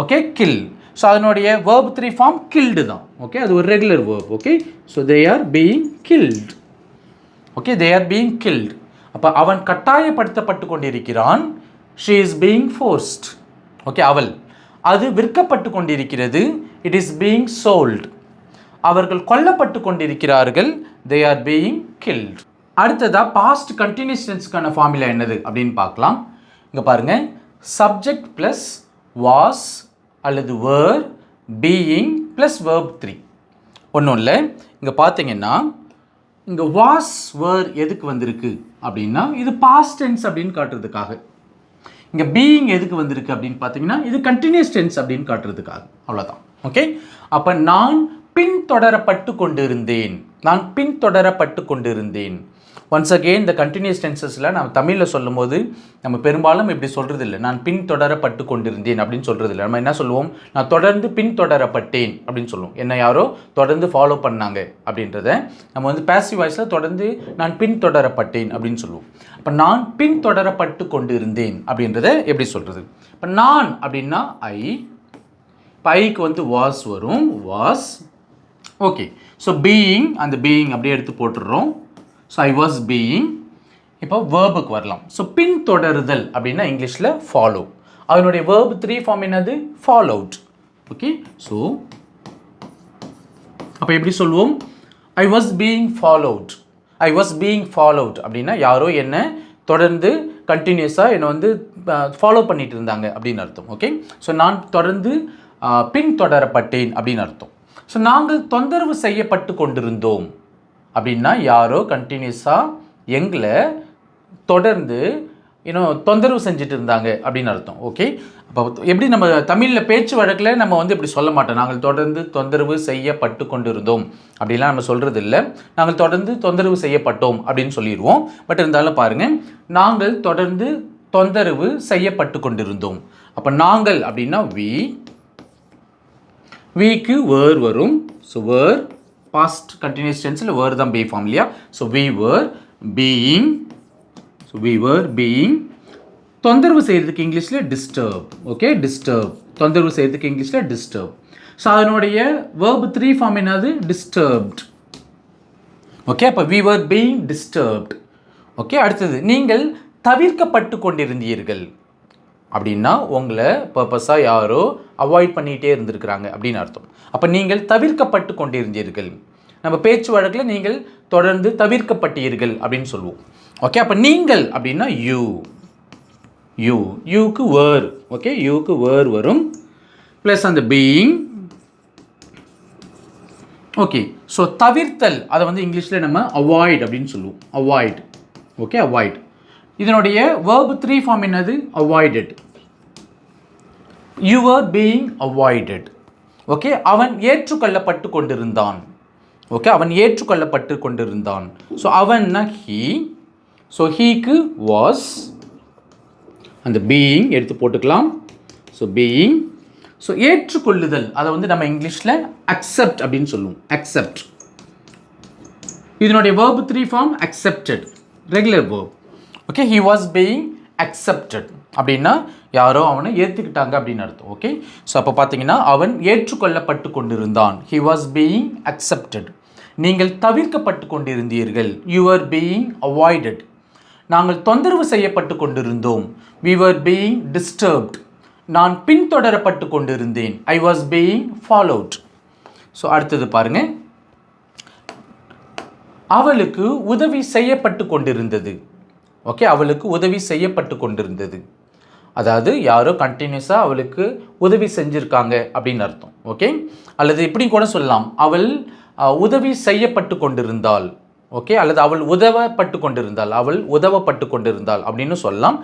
Okay, kill. ஸோ அதனுடைய verb 3 ஃபார்ம் கில்டு தான். ஓகே, அது ஒரு regular verb. Okay, so they are being killed. Okay, they are being killed. அப்போ அவன் கட்டாயப்படுத்தப்பட்டு கொண்டிருக்கிறான். She is being forced. Okay, அவள். அது விற்கப்பட்டு கொண்டிருக்கிறது. It is being sold. அவர்கள் கொல்லப்பட்டு கொண்டிருக்கிறார்கள். They are being killed. அடுத்ததாக பாஸ்ட் கண்டினியூஸ் டென்ஸ்க்கான ஃபார்முலா என்னது அப்படின்னு பார்க்கலாம். இங்கே பாருங்கள், சப்ஜெக்ட் ப்ளஸ் வாஸ் அல்லது வேர் பீயிங் ப்ளஸ் verb 3. ஒன்றும் இல்லை, இங்கே பார்த்தீங்கன்னா இங்கே வாஸ் வேர் எதுக்கு வந்திருக்கு அப்படின்னா இது பாஸ்ட் டென்ஸ் அப்படின்னு காட்டுறதுக்காக. இங்கே பீயிங் எதுக்கு வந்திருக்கு அப்படின்னு பார்த்தீங்கன்னா இது கண்டினியூஸ் டென்ஸ் அப்படின்னு காட்டுறதுக்காக. அவ்வளோதான். ஓகே, அப்போ நான் பின்தொடரப்பட்டு கொண்டிருந்தேன். நான் பின்தொடரப்பட்டு கொண்டிருந்தேன். ஒன்ஸ் அகெயின் இந்த கண்டினியூஸ் டென்சஸில் நம்ம தமிழில் சொல்லும் போது நம்ம பெரும்பாலும் இப்படி சொல்கிறது இல்லை. நான் பின்தொடரப்பட்டு கொண்டிருந்தேன் அப்படின்னு சொல்கிறது இல்லை. நம்ம என்ன சொல்லுவோம்? நான் தொடர்ந்து பின்தொடரப்பட்டேன் அப்படின்னு சொல்லுவோம். என்ன யாரோ தொடர்ந்து ஃபாலோ பண்ணாங்க அப்படின்றத நம்ம வந்து பேசிவ் வாய்ஸில் தொடர்ந்து நான் பின்தொடரப்பட்டேன் அப்படின்னு சொல்லுவோம். இப்போ நான் பின்தொடரப்பட்டு கொண்டிருந்தேன் அப்படின்றத எப்படி சொல்கிறது? இப்போ நான் அப்படின்னா ஐ. பைக்கு வந்து வாஸ் வரும். வாஸ். ஓகே, ஸோ பீயிங், அந்த பீயிங் அப்படியே எடுத்து போட்டுடுறோம். So I was being. இப்போ வேர்புக்கு வரலாம். ஸோ பின்தொடருதல் அப்படின்னா இங்கிலீஷில் ஃபாலோ. அதனுடைய verb 3 ஃபார்ம் என்னது? ஃபாலோட். ஓகே, ஸோ அப்போ எப்படி சொல்லுவோம்? ஐ was being followed. I was being followed அப்படின்னா யாரோ என்ன தொடர்ந்து கண்டினியூஸாக என்னை வந்து ஃபாலோ பண்ணிட்டு இருந்தாங்க அப்படின்னு அர்த்தம். ஓகே, ஸோ நான் தொடர்ந்து பின்தொடரப்பட்டேன் அப்படின்னு அர்த்தம். ஸோ நாங்கள் தொந்தரவு செய்யப்பட்டு கொண்டிருந்தோம் அப்படின்னா யாரோ கண்டினியூஸாக எங்களை தொடர்ந்து இன்னும் தொந்தரவு செஞ்சுட்டு இருந்தாங்க அப்படின்னு அர்த்தம். ஓகே, அப்போ எப்படி நம்ம தமிழில் பேச்சு வழக்கில் நம்ம வந்து இப்படி சொல்ல மாட்டோம். நாங்கள் தொடர்ந்து தொந்தரவு செய்யப்பட்டு கொண்டிருந்தோம் அப்படிலாம் நம்ம சொல்கிறது இல்லை. நாங்கள் தொடர்ந்து தொந்தரவு செய்யப்பட்டோம் அப்படின்னு சொல்லிடுவோம். பட் இருந்தாலும் பாருங்கள், நாங்கள் தொடர்ந்து தொந்தரவு செய்யப்பட்டு கொண்டிருந்தோம். அப்போ நாங்கள் அப்படின்னா வி. வீக்கு வேர் வரும். ஸோ வேர் பாஸ்ட் கண்டினியூஸ் டென்ஸில் வேர் தான் பி ஃபார்ம் இல்லையா? So we were being. So we were being. தொந்தரவு செய்கிறதுக்கு இங்கிலீஷில் டிஸ்டர்ப். Okay, disturb. தொந்தரவு செய்கிறதுக்கு இங்கிலீஷில் டிஸ்டர்ப். ஸோ அதனுடைய verb 3 ஃபார்ம் என்னது? டிஸ்டர்ப்ட். ஓகே, அப்போ we were being disturbed. Okay, அடுத்தது நீங்கள் தவிர்க்கப்பட்டு கொண்டிருந்தீர்கள் அப்படின்னா உங்களை பர்பஸாக யாரோ அவாய்ட் பண்ணிகிட்டே இருந்திருக்கிறாங்க அப்படின்னு அர்த்தம். அப்போ நீங்கள் தவிர்க்கப்பட்டு கொண்டிருந்தீர்கள். நம்ம பேச்சு வழக்கில் நீங்கள் தொடர்ந்து தவிர்க்கப்பட்டீர்கள் அப்படின்னு சொல்லுவோம். ஓகே, அப்போ நீங்கள் அப்படின்னா யூ. யூ. யூக்கு வேர். ஓகே, யூக்கு வேர் வரும். ப்ளஸ் அந்த பீயிங். ஓகே, ஸோ தவிர்த்தல் அதை வந்து இங்கிலீஷில் நம்ம அவாய்ட் அப்படின்னு சொல்லுவோம். அவாய்ட். Okay, avoid. இதனுடைய verb 3 ஃபார்ம் என்னது? Avoided. You are being avoided. Okay, அவன் ஏற்றுக்கொள்ளப்பட்டு கொண்டிருந்தான். ஓகே, அவன் ஏற்றுக்கொள்ளப்பட்டு கொண்டிருந்தான். ஸோ அவன்னா ஹீ. ஸோ ஹீக்கு வாஸ். அந்த பீயிங் எடுத்து போட்டுக்கலாம். So being. ஸோ ஏற்றுக்கொள்ளுதல் அதை வந்து நம்ம இங்கிலீஷில் அக்செப்ட் அப்படின்னு சொல்லுவோம். அக்செப்ட். இதனுடைய verb 3 form accepted. Regular verb. Okay, he was being accepted அப்படின்னா யாரோ அவனை ஏற்றுக்கிட்டாங்க அப்படின்னு அர்த்தம். ஓகே, ஸோ அப்போ பார்த்தீங்கன்னா அவன் ஏற்றுக்கொள்ளப்பட்டு கொண்டிருந்தான். He was being accepted. நீங்கள் தவிர்க்கப்பட்டு கொண்டிருந்தீர்கள். You are being avoided. நாங்கள் தொந்தரவு செய்யப்பட்டு கொண்டிருந்தோம். we were being disturbed. நான் பின்தொடரப்பட்டு கொண்டிருந்தேன். I was being followed. So அடுத்தது பாருங்க, அவளுக்கு உதவி செய்யப்பட்டு கொண்டிருந்தது. ஓகே, அவளுக்கு உதவி செய்யப்பட்டு கொண்டிருந்தது, அதாவது யாரோ கண்டினியூஸாக அவளுக்கு உதவி செஞ்சுருக்காங்க அப்படின்னு அர்த்தம். ஓகே, அல்லது இப்படி கூட சொல்லலாம், அவள் உதவி செய்யப்பட்டு கொண்டிருந்தாள். ஓகே, அல்லது அவள் உதவப்பட்டு கொண்டிருந்தாள், அவள் உதவப்பட்டு கொண்டிருந்தாள் அப்படின்னு சொல்லலாம்.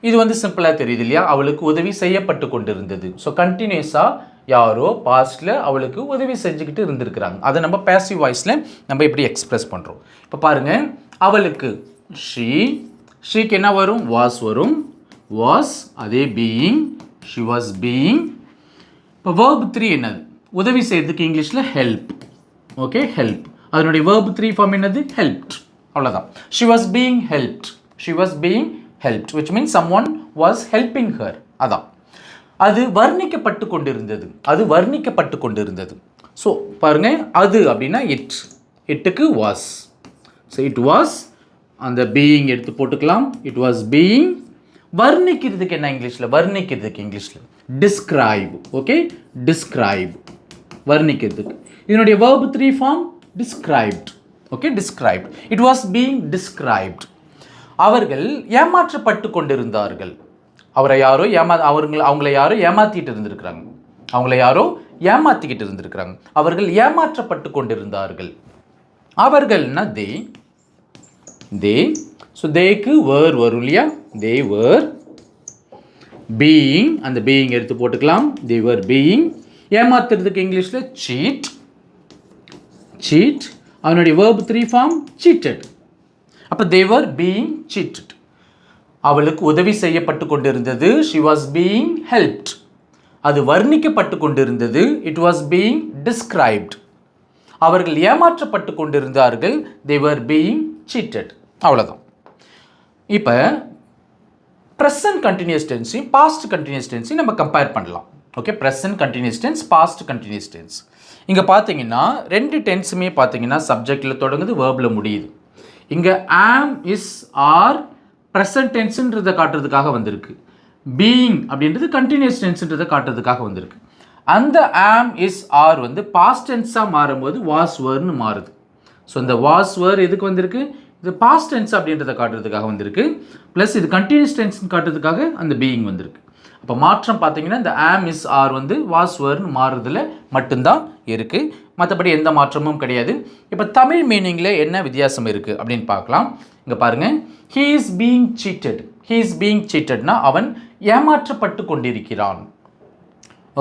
இது வந்து சிம்பிளாக தெரியுது இல்லையா? அவளுக்கு உதவி செய்யப்பட்டு கொண்டிருந்தது. ஸோ கண்டினியூஸாக யாரோ பாஸ்டில் அவளுக்கு உதவி செஞ்சுக்கிட்டு இருந்திருக்கிறாங்க. அதை நம்ம பேசிவ் வாய்ஸில் நம்ம எப்படி எக்ஸ்பிரஸ் பண்ணுறோம். இப்போ பாருங்கள், அவளுக்கு ஷீக்கு என்ன வரும்? வாஸ் வரும். வாஸ், அதே பீயிங், ஷி வாஸ் பீயிங். இப்போ வேர்ப் 3 என்னது? உதவி செய்யறதுக்கு இங்கிலீஷில் ஹெல்ப். Okay, help. அதனுடைய வேர்ப் 3 ஃபார்ம் என்னது? ஹெல்ப்ட். அவ்வளோதான். She was being helped. She was being helped, which means someone was helping her. அதான். அது வர்ணிக்கப்பட்டு கொண்டிருந்தது. அது வர்ணிக்கப்பட்டு கொண்டிருந்தது. ஸோ பாருங்க, அது அப்படின்னா இட்டுக்கு வாஸ். ஸோ இட் வாஸ், அந்த பீயிங் எடுத்து போட்டுக்கலாம். It was being. வர்ணிக்கிறதுக்கு என்ன இங்கிலீஷில்? வர்ணிக்கிறதுக்கு இங்கிலீஷில் டிஸ்கிரைப். ஓகே, டிஸ்கிரைப், வர்ணிக்கிறதுக்கு. இதனுடைய verb 3 form described. Okay, described. It was being described. அவர்கள் ஏமாற்றப்பட்டு கொண்டிருந்தார்கள். அவரை யாரோ அவங்கள யாரோ ஏமாற்றிட்டு இருந்திருக்கிறாங்க. அவங்கள யாரோ ஏமாற்றிக்கிட்டு இருந்திருக்கிறாங்க. அவர்கள் ஏமாற்றப்பட்டு கொண்டிருந்தார்கள். அவர்கள்னா தே. ஸோ தேக்கு வேர் வரும் இல்லையா? தே வேர் பீயிங். அந்த பீயிங் எடுத்து போட்டுக்கலாம். தே வேர் பீயிங். ஏமாத்துறதுக்கு இங்கிலீஷில் சீட். அவனுடைய வேர்ப் 3 ஃபார்ம் சீட்டட். அப்போ they were being cheated. அவளுக்கு உதவி செய்யப்பட்டு கொண்டிருந்தது. she was being helped. அது வர்ணிக்கப்பட்டு கொண்டிருந்தது. it was being described. அவர்கள் ஏமாற்றப்பட்டு கொண்டிருந்தார்கள். they were being cheated. அவ்வளோதான். இப்போ ப்ரெசன்ட் கண்டினியூஸ் டென்ஸையும் பாஸ்ட் கண்டினியூஸ் டென்ஸையும் நம்ம கம்பேர் பண்ணலாம். Okay, present continuous tense, past continuous tense. இங்கே பார்த்தீங்கன்னா 2 டென்ஸுமே பார்த்தீங்கன்னா சப்ஜெக்டில் தொடங்குது, வேர்பில் முடியுது. இங்கே ஆம், இஸ், ஆர் ப்ரெசன்ட் டென்ஸுன்றதை காட்டுறதுக்காக வந்திருக்கு. பீயிங் அப்படின்றது கண்டினியூஸ் டென்ஸுன்றதை காட்டுறதுக்காக வந்திருக்கு. அந்த ஆம், இஸ், ஆர் வந்து பாஸ்ட் டென்ஸாக மாறும்போது வாஸ் வேர்னு மாறுது. ஸோ இந்த வாஸ் வேர் எதுக்கு வந்திருக்கு? இது பாஸ்ட் டென்ஸ் அப்படின்றத காட்டுறதுக்காக வந்திருக்கு. ப்ளஸ் இது கண்டினியூஸ் டென்ஸ்னு காட்டுறதுக்காக அந்த பீயிங் வந்திருக்கு. அப்போ மாற்றம் பார்த்தீங்கன்னா இந்த ஆம், இஸ், ஆர் வந்து வாஸ் வேர்னு மாறுறதுல மட்டும்தான் இருக்குது. மற்றபடி எந்த மாற்றமும் கிடையாது. இப்போ தமிழ் மீனிங்கில் என்ன வித்தியாசம் இருக்குது அப்படின்னு பார்க்கலாம். இங்கே பாருங்கள், he is being cheated. He is being சீட்டட்னா அவன் ஏமாற்றப்பட்டு கொண்டிருக்கிறான்.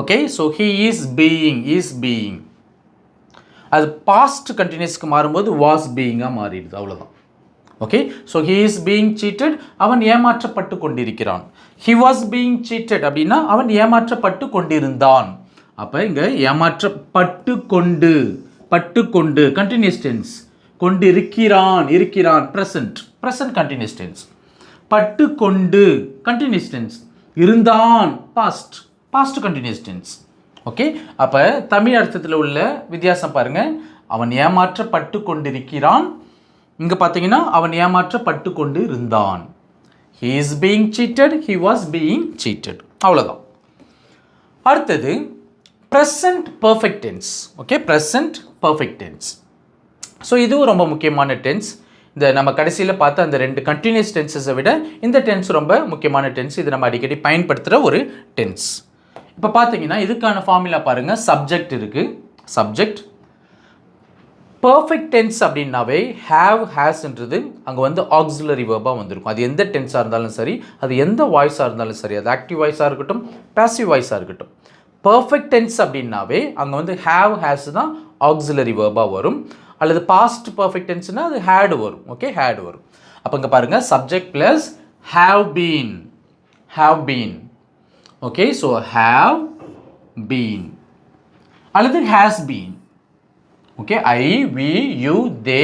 Okay, so he is being. அது பாஸ்ட் கண்டினியூஸ்க்கு மாறும்போது வாஸ் பீயிங்காக மாறிடுது. அவ்வளோதான். Okay, so he is being cheated, அவன் ஏமாற்றப்பட்டு கொண்டிருக்கிறான். ஹி வாஸ் பீயிங் சீட்டட் அப்படின்னா அவன் ஏமாற்றப்பட்டு கொண்டிருந்தான். அப்போ இங்கே ஏமாற்றப்பட்டு கொண்டு கண்டினியூஸ் டென்ஸ், இருக்கிறான் ப்ரெசன்ட் கண்டினியூஸ் டென்ஸ். பட்டு கொண்டு கண்டினியூஸ் டென்ஸ். இருந்தான் பாஸ்ட் கண்டினியூஸ் டென்ஸ். ஓகே, அப்போ தமிழ் அர்த்தத்தில் உள்ள வித்தியாசம் பாருங்கள். அவன் ஏமாற்றப்பட்டு கொண்டிருக்கிறான். இங்கே பார்த்தீங்கன்னா அவன் ஏமாற்றப்பட்டு கொண்டு இருந்தான். he is being cheated, he was being cheated. அவ்வளோதான். அடுத்தது present perfect tense. Okay, present perfect tense. So இதுவும் ரொம்ப முக்கியமான டென்ஸ். இந்த நம்ம கடைசியில் பார்த்த அந்த 2 கண்டினியூஸ் டென்ஸஸை விட இந்த டென்ஸ் ரொம்ப முக்கியமான டென்ஸ். இது நம்ம அடிக்கடி பயன்படுத்துகிற ஒரு டென்ஸ். இப்போ பார்த்தீங்கன்னா இதுக்கான ஃபார்முலா பாருங்கள். சப்ஜெக்ட் இருக்குது. சப்ஜெக்ட் பர்ஃபெக்ட் டென்ஸ் அப்படின்னாவே ஹேவ், ஹேஸ்ன்றது அங்கே வந்து ஆக்சிலரி வேர்பாக வந்திருக்கும். அது எந்த டென்ஸாக இருந்தாலும் சரி, அது எந்த வாய்ஸாக இருந்தாலும் சரி, அது ஆக்டிவ் வாய்ஸாக இருக்கட்டும், பேசிவ் வாய்ஸாக இருக்கட்டும். பர்ஃபெக்ட் டென்ஸ் அப்படின்னாவே அங்கே வந்து ஹேவ், ஹேஸ் தான் ஆக்சிலரி வேர்பாக வரும். அல்லது பாஸ்ட் பர்ஃபெக்ட் டென்ஸ்னால் அது ஹேடு வரும். ஓகே, ஹேடு வரும். அப்போ இங்கே பாருங்கள், subject plus have been. Okay, so have been அல்லது has been. Okay, I, we, you, they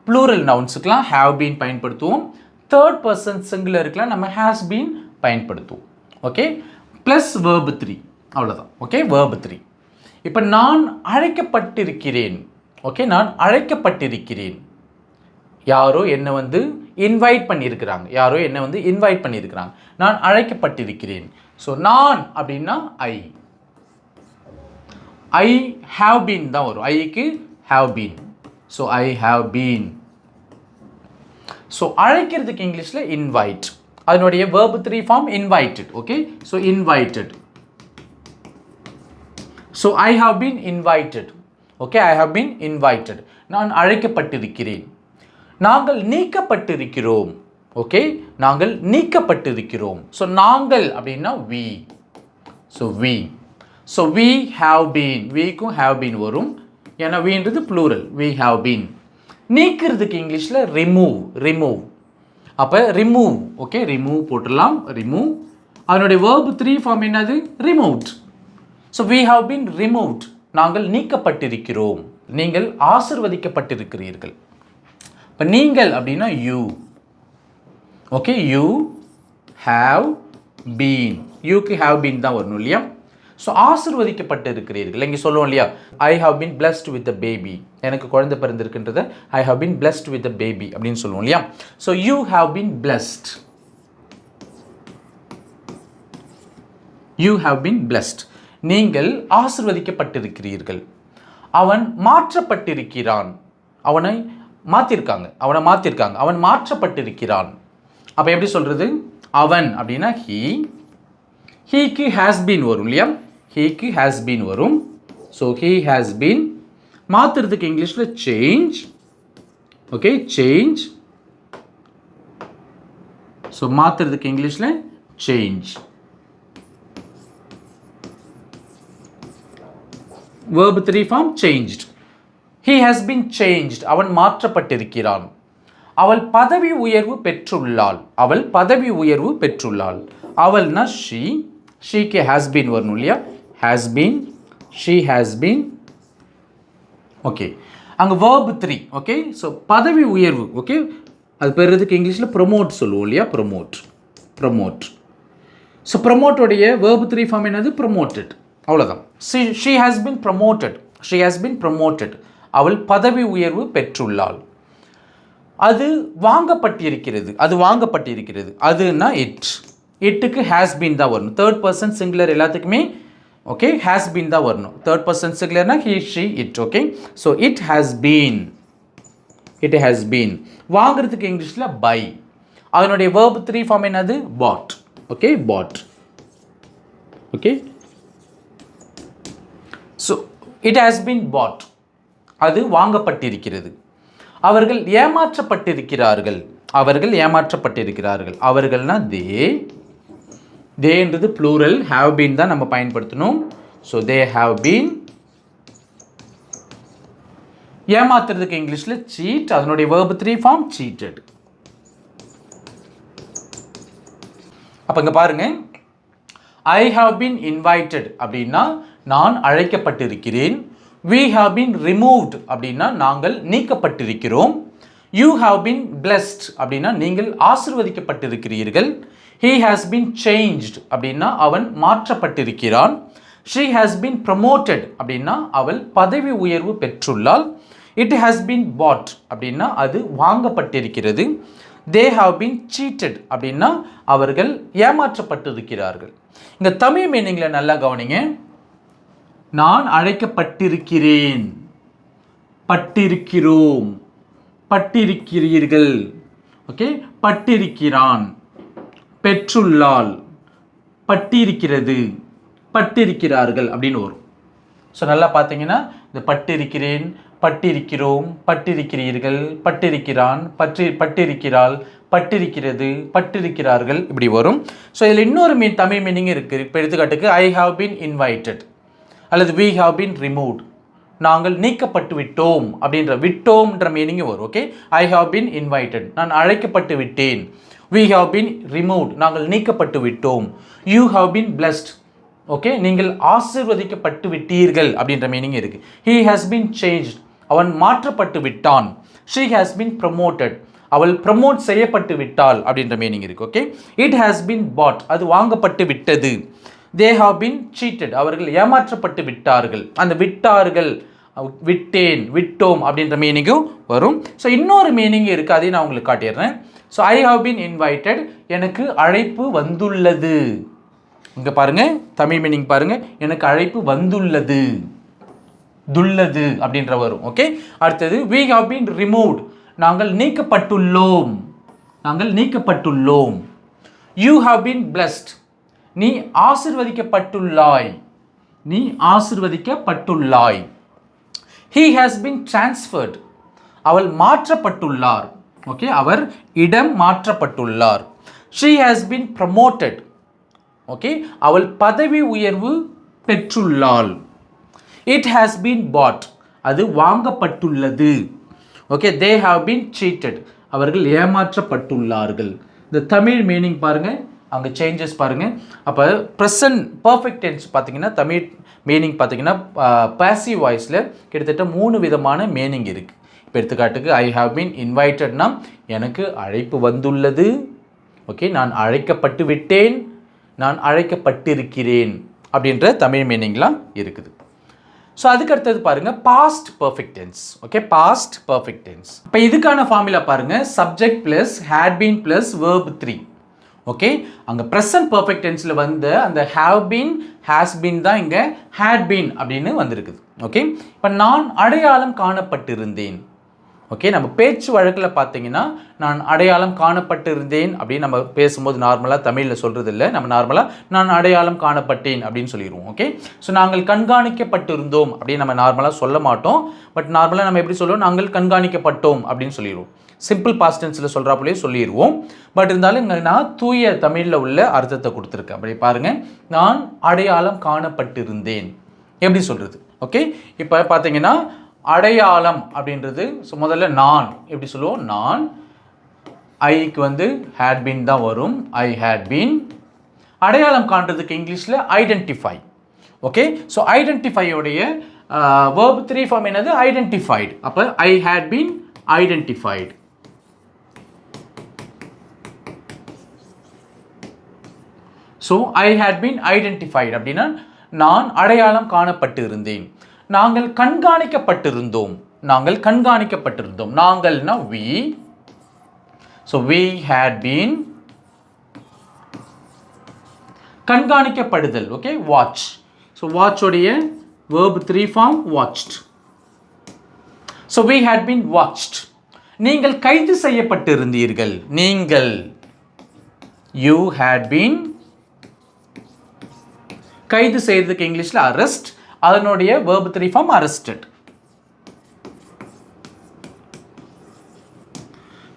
plural நவுன்ஸுக்கெலாம் ஹேவ் பீன் பயன்படுத்துவோம். தேர்ட் பர்சன் சிங்குலருக்கெலாம் நம்ம ஹேஸ் பீன் பயன்படுத்துவோம். Okay, plus verb 3. அவ்வளோதான். Okay, verb 3. இப்போ நான் அழைக்கப்பட்டிருக்கிறேன். ஓகே, நான் அழைக்கப்பட்டிருக்கிறேன். யாரோ என்னை வந்து இன்வைட் பண்ணியிருக்கிறாங்க. யாரோ என்னை வந்து இன்வைட் பண்ணியிருக்கிறாங்க. நான் அழைக்கப்பட்டிருக்கிறேன். ஸோ நான் அப்படின்னா ஐ ஹாவ் பீன் தான் வரும். ஐக்கு have been. So I have been. So அழைக்கிறதுக்கு இங்கிலீஷில் இன்வைட். அதனுடைய verb 3 form invited. Okay, so invited. So I have been invited. Okay, I have been invited. நான் அழைக்கப்பட்டிருக்கிறேன். நாங்கள் நீக்கப்பட்டிருக்கிறோம். ஓகே, நாங்கள் நீக்கப்பட்டிருக்கிறோம். ஸோ நாங்கள் அப்படின்னா we. So we. So we have been. weக்கும் have been வரும். ஏன்னா weன்றது ப்ளூரல். we have been. நீக்கிறதுக்கு இங்கிலீஷில் ரிமூவ். அப்போ ரிமூவ். ஓகே, ரிமூவ் போட்டுடலாம். ரிமூவ். அதனுடைய verb 3 ஃபார்ம் என்னது? Removed. So we have been removed. நாங்கள் நீக்கப்பட்டிருக்கிறோம். நீங்கள் ஆசிர்வதிக்கப்பட்டிருக்கிறீர்கள். இப்போ நீங்கள் அப்படின்னா you. Okay, you have been. யூக்கு ஹாவ் பீன் தான் வரணும் இல்லையா? ஸோ ஆசிர்வதிக்கப்பட்டு இருக்கிறீர்கள். இங்கே சொல்லுவோம் இல்லையா, I have been blessed with the baby. எனக்கு குழந்தை பிறந்திருக்கின்றத I have been blessed with the baby அப்படின்னு சொல்லுவோம் இல்லையா? So you have been blessed. You have been blessed. நீங்கள் ஆசிர்வதிக்கப்பட்டிருக்கிறீர்கள். அவன் மாற்றப்பட்டிருக்கிறான். அவனை மாற்றிருக்காங்க. அவன் மாற்றப்பட்டிருக்கிறான். அப்போ எப்படி சொல்கிறது? அவன் அப்படின்னா ஹீக்கு ஹேஸ் பீன் வரும் இல்லையா? ஹீக்கு ஹேஸ் பீன் வரும். So he has been. மாற்றுறதுக்கு இங்கிலீஷில் சேஞ்ச். Okay, change. ஸோ மாற்றுறதுக்கு இங்கிலீஷில் change. verb 3 form changed. He has been changed. அவன் மாற்றப்பட்டிருக்கிறான். அவள் பதவி உயர்வு பெற்றுள்ளாள். அவள்னா ஷீக்கு has been வரணும் இல்லையா? has been, she has been. Okay, அங்கே verb 3. ஓகே, ஸோ பதவி உயர்வு. ஓகே, அது பெறுறதுக்கு இங்கிலீஷில் ப்ரொமோட் சொல்லுவோம் இல்லையா? ப்ரொமோட். ஸோ ப்ரொமோட்டோடைய verb 3 ஃபார்ம் என்னது? ப்ரொமோட்டட். அவ்வளோதான். she has been promoted. அவள் பதவி உயர்வு பெற்றுள்ளாள். அது வாங்கப்பட்டிருக்கிறது. அதுன்னா இட்டுக்கு has been தான் வரணும். தேர்ட் பர்சன் சிங்குலர் எல்லாத்துக்குமே ஓகே has been தான் வரணும். தேர்ட் பர்சன் சிங்குலர்னா he, she, it. Okay, so it has been. வாங்குறதுக்கு இங்கிலீஷில் buy. அதனுடைய verb 3 ஃபார்ம் என்னது? bought. Okay, bought. Okay, so it has been bought. அது வாங்கப்பட்டிருக்கிறது. அவர்கள் ஏமாற்றப்பட்டிருக்கிறார்கள். அவர்கள்னா தேன்றது ப்ளூரல். ஹாவ் பீன் தான் நம்ம பயன்படுத்தணும். So they have been. ஏமாத்துறதுக்கு இங்கிலீஷில் சீட். அதனுடைய verb 3 ஃபார்ம் சீட்டட். அப்போ இங்கே பாருங்க, ஐ ஹாவ் பீன் இன்வைட்டட் அப்படின்னா நான் அழைக்கப்பட்டிருக்கிறேன். we have been removed அப்படின்னா நாங்கள் நீக்கப்பட்டிருக்கிறோம். you have been blessed அப்படின்னா நீங்கள் ஆசிர்வதிக்கப்பட்டிருக்கிறீர்கள். he has been changed அப்படின்னா அவன் மாற்றப்பட்டிருக்கிறான். she has been promoted அப்படின்னா அவள் பதவி உயர்வு பெற்றுள்ளாள். it has been bought அப்படின்னா அது வாங்கப்பட்டிருக்கிறது. they have been cheated அப்படின்னா அவர்கள் ஏமாற்றப்பட்டிருக்கிறார்கள். இங்கே தமிழ் மீனிங்கில் நல்லா கவனிங்க. நான் அழைக்கப்பட்டிருக்கிறேன், பட்டிருக்கிறோம், பட்டிருக்கிறீர்கள். ஓகே, பட்டிருக்கிறான், பெற்றுள்ளாள், பட்டிருக்கிறது, பட்டிருக்கிறார்கள் அப்படின்னு வரும். ஸோ நல்லா பார்த்தீங்கன்னா இந்த பட்டிருக்கிறேன், பட்டிருக்கிறோம், பட்டிருக்கிறீர்கள், பட்டிருக்கிறான், பட்டிருக்கிறாள், பட்டிருக்கிறது, பட்டிருக்கிறார்கள் இப்படி வரும். ஸோ இதில் இன்னொரு தமிழ் மீனிங் இருக்குது. இப்போ எடுத்துக்காட்டுக்கு ஐ ஹாவ் பீன் இன்வைட்டட் அல்லது we have been removed. நாங்கள் நீக்கப்பட்டு விட்டோம் அப்படின்ற விட்டோம்ன்ற மீனிங் வரும். Okay, I have been invited, நான் அழைக்கப்பட்டு விட்டேன். we have been removed, நாங்கள் நீக்கப்பட்டு விட்டோம். you have been blessed, okay, நீங்கள் ஆசீர்வதிக்கப்பட்டு விட்டீர்கள் அப்படின்ற மீனிங் இருக்கு. he has been changed, அவன் மாற்றப்பட்டு விட்டான். she has been promoted, அவள் ப்ரமோட் செய்யப்பட்டு விட்டாள் அப்படின்ற மீனிங் இருக்கு. Okay, it has been bought, அது வாங்கப்பட்டு விட்டது. they have been cheated, அவர்கள் ஏமாற்றப்பட்டு விட்டார்கள். அந்த விட்டார்கள் விட்டேன், விட்டோம் அப்படின்ற மீனிங்கும் வரும். ஸோ இன்னொரு மீனிங் இருக்குது, அதையும் நான் உங்களுக்கு காட்டிடுறேன். So I have been invited, எனக்கு அழைப்பு வந்துள்ளது. இங்கே பாருங்கள், தமிழ் மீனிங் பாருங்கள், எனக்கு அழைப்பு வந்துள்ளது, துள்ளது அப்படின்ற வரும். ஓகே, அடுத்தது we have been removed, நாங்கள் நீக்கப்பட்டுள்ளோம், நாங்கள் நீக்கப்பட்டுள்ளோம். you have been blessed, நீ ஆசீர்வதிக்கப்பட்டுள்ளாய், நீ ஆசீர்வதிக்கப்பட்டுள்ளாய். he has been transferred, அவள் மாற்றப்பட்டுள்ளார். ஓகே, அவர் இடம் மாற்றப்பட்டுள்ளார். she has been promoted, okay, அவள் பதவி உயர்வு பெற்றுள்ளாள். it has been bought, அது வாங்கப்பட்டுள்ளது. Okay, they have been cheated, அவர்கள் ஏமாற்றப்பட்டுள்ளார்கள். இந்த தமிழ் மீனிங் பாருங்கள், அங்கே சேஞ்சஸ் பாருங்கள். அப்போ ப்ரெசன்ட் பர்ஃபெக்ட் டென்ஸ் பார்த்தீங்கன்னா தமிழ் மீனிங் பார்த்தீங்கன்னா பாசிவ் வாய்ஸில் கிட்டத்தட்ட 3 விதமான மீனிங் இருக்குது. இப்போ எடுத்துக்காட்டுக்கு ஐ ஹாவ் பீன் இன்வைட்டட்னா எனக்கு அழைப்பு வந்துள்ளது. ஓகே, நான் அழைக்கப்பட்டு விட்டேன், நான் அழைக்கப்பட்டிருக்கிறேன் அப்படின்ற தமிழ் மீனிங்லாம் இருக்குது. ஸோ அதுக்கு அடுத்தது பாருங்கள் past perfect tense. Okay, past perfect tense. இப்போ இதுக்கான ஃபார்முலா பாருங்கள், subject plus had been plus verb 3. Okay, அங்கே ப்ரெசன்ட் பர்ஃபெக்ட் டென்ஸில் வந்து அந்த ஹேவ் பீன் ஹேஸ் பீன் தான் இங்கே ஹேட் பீன் அப்படின்னு வந்திருக்குது. ஓகே, இப்போ நான் அடையாளம் காணப்பட்டிருந்தேன். ஓகே, நம்ம பேச்சு வழக்கில் பார்த்தீங்கன்னா நான் அடையாளம் காணப்பட்டிருந்தேன் அப்படின்னு நம்ம பேசும்போது நார்மலாக தமிழில் சொல்கிறது இல்லை, நம்ம நார்மலாக நான் அடையாளம் காணப்பட்டேன் அப்படின்னு சொல்லிடுவோம். ஓகே, ஸோ நாங்கள் கண்காணிக்கப்பட்டிருந்தோம் அப்படின்னு நம்ம நார்மலாக சொல்ல மாட்டோம். பட் நார்மலாக நம்ம எப்படி சொல்லுவோம், நாங்கள் கண்காணிக்கப்பட்டோம் அப்படின்னு சொல்லிடுவோம். சிம்பிள் பாஸ்ட் டென்ஸில் சொல்கிறாப்புலேயே சொல்லிடுவோம். பட் இருந்தாலும் இங்கே நான் தூய தமிழில் உள்ள அர்த்தத்தை கொடுத்துருக்கேன். அப்படி பாருங்கள், நான் அடையாளம் காணப்பட்டிருந்தேன் எப்படி சொல்கிறது. ஓகே, இப்போ பார்த்தீங்கன்னா அடையாளம் அப்படின்றது, ஸோ முதல்ல நான் எப்படி சொல்லுவோம், நான் ஐக்கு வந்து ஹேட் பீன் தான் வரும், ஐ ஹேட் பீன். அடையாளம் காண்றதுக்கு இங்கிலீஷில் ஐடென்டிஃபை. ஓகே, ஸோ ஐடென்டிஃபையோடைய வேர்ப் 3 ஃபார்ம் என்னது, ஐடென்டிஃபைடு. அப்போ I had been identified. So I had been identified அப்படின்னா நான் அடையாளம் காணப்பட்டு இருந்தேன். நாங்கள் கண்காணிக்கப்பட்டிருந்தோம், நாங்கள் கண்காணிக்கப்பட்டிருந்தோம். நாங்கள்னா we, so we had been. கண்காணிக்கப்படுதல், ஓகே, watch. so watch உடைய verb 3 form watched. so we had been watched. நீங்கள் கைது செய்யப்பட்டிருந்தீர்கள், நீங்கள் you had been. கைது செய்யறதுக்கு இங்கிலீஷில் arrest, அதனுடைய verb 3 form arrested.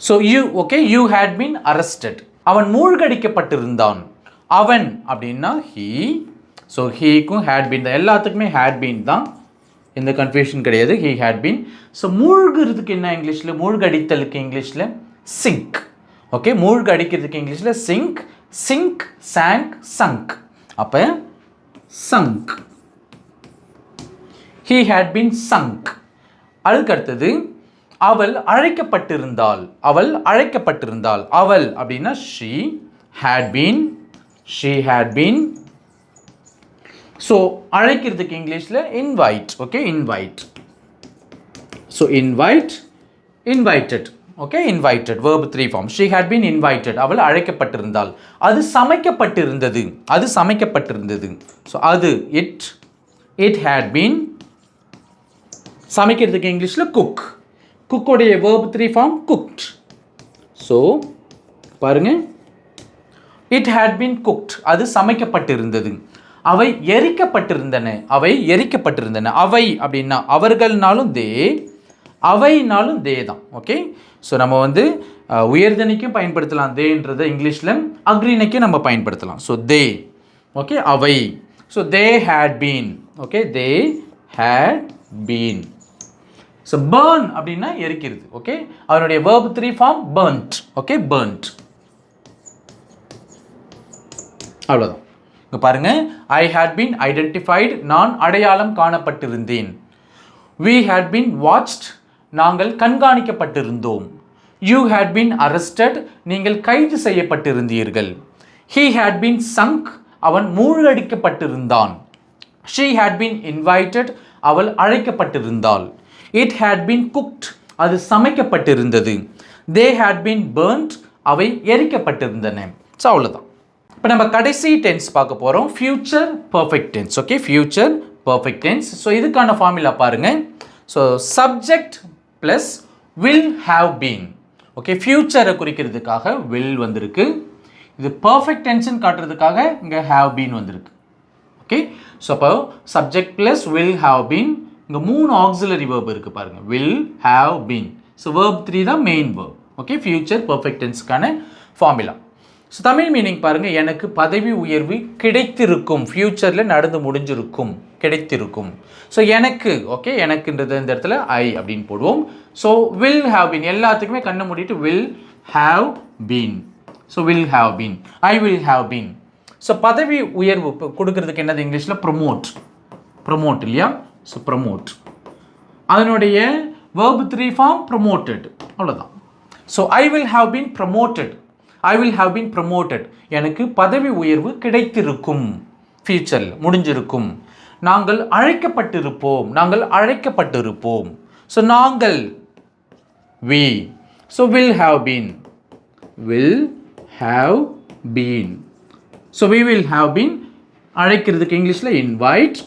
so you, okay, you had been arrested. அவன் மூழ்கடிக்கப்பட்டிருந்தான். அவன் அப்படின்னா he, so he-க்கும் had been தான், எல்லாத்துக்குமே had been தான், எந்த கன்ஃபியூஷன் கிடையாது. he had been. so மூழ்கிறதுக்கு என்ன இங்கிலீஷில், மூழ்கடித்தலுக்கு இங்கிலீஷில் sink. ஓகே, மூழ்கடிக்கிறதுக்கு இங்கிலீஷில் sink, sink, sank, sunk. அப்போ sunk, he had been sunk. அதுக்கு அடுத்தது அவள் அழைக்கப்பட்டிருந்தாள், அவள் அழைக்கப்பட்டிருந்தாள். அவள் அப்படின்னா she had been, she had been. So அழைக்கிறதுக்கு இங்கிலீஷில் invite. Okay, invite. So invite, invited. Okay, invited verb 3 form. she had been invited, அவள் அழைக்கப்பட்டிருந்தாள். அது சமைக்கப்பட்டிருந்தது, அது சமைக்கப்பட்டிருந்தது. ஸோ அது it had been. சமைக்கிறதுக்கு இங்கிலீஷில் cook. குக்கோடைய verb 3 form cooked. So பாருங்க, it had been cooked, அது சமைக்கப்பட்டிருந்தது. அவை எரிக்கப்பட்டிருந்தன, அவை எரிக்கப்பட்டிருந்தன. அவை அப்படின்னா அவர்கள்னாலும் தே, அவைனாலும் தே தான். ஓகே, ஸோ நம்ம வந்து உயர்தனிக்கும் பயன்படுத்தலாம் தேன்றதை, இங்கிலீஷில் அக்ரிணைக்கும் நம்ம பயன்படுத்தலாம். ஸோ தே, ஓகே, அவை. So they had been. Okay, they had been. So burn அப்படின்னா எரிக்கிறது. ஓகே, அதனுடைய verb 3 form burnt. Okay, burnt. அவ்வளோதான். இங்கே பாருங்க, ஐ ஹேட் பீன் ஐடென்டிஃபைடு, நான் அடையாளம் காணப்பட்டிருந்தேன். we had been watched, நாங்கள் கண்காணிக்கப்பட்டிருந்தோம். you had been arrested, நீங்கள் கைது செய்யப்பட்டிருந்தீர்கள். he had been sunk, அவன் மூழ்கடிக்கப்பட்டிருந்தான். she had been invited, அவள் அழைக்கப்பட்டிருந்தாள். It had been cooked, அது சமைக்கப்பட்டிருந்தது. They had been burnt, அவை எரிக்கப்பட்டிருந்தன. ஸோ அவ்வளோதான். இப்போ நம்ம கடைசி டென்ஸ் பார்க்க போகிறோம், future perfect tense. Okay, future perfect tense. So இதுக்கான ஃபார்முலா பாருங்கள். So subject plus will have been. Okay, ஃபியூச்சரை குறிக்கிறதுக்காக வில் வந்திருக்கு. இது பர்ஃபெக்ட் டென்ஸ்ன்னு காட்டுறதுக்காக இங்கே ஹாவ் பீன் வந்திருக்கு. ஓகே, ஸோ அப்போ subject plus will have been. இங்கே 3 ஆக்சிலரி வேர்ப் இருக்குது பாருங்கள், will have been. So verb 3 தான் main verb. Okay, future perfect டென்ஸ்க்கான ஃபார்முலா. ஸோ தமிழ் மீனிங் பாருங்கள், எனக்கு பதவி உயர்வு கிடைத்திருக்கும், ஃப்யூச்சரில் நடந்து முடிஞ்சிருக்கும், கிடைத்திருக்கும். ஸோ எனக்கு, ஓகே, எனக்குன்றது இந்த இடத்துல ஐ அப்படின்னு போடுவோம். ஸோ வில் ஹாவ் பீன், எல்லாத்துக்குமே கண்ணை மூடிட்டு will have been. So will have been, I will have been. So பதவி உயர்வு கொடுக்கறதுக்கு என்னது இங்கிலீஷில் ப்ரொமோட், ப்ரொமோட் இல்லையா? ஸோ ப்ரொமோட், அதனுடைய verb 3 ஃபார்ம் ப்ரொமோட்டட், அவ்வளோதான். So I will have been promoted, I will have been promoted, எனக்கு பதவி உயர்வு கிடைத்திருக்கும், ஃபியூச்சரில் முடிஞ்சிருக்கும். நாங்கள் அழைக்கப்பட்டிருப்போம், நாங்கள் அழைக்கப்பட்டிருப்போம். ஸோ நாங்கள் we, so will have been, will have been. So we will have been, அழைக்கிறதுக்கு இங்கிலீஷில் invite,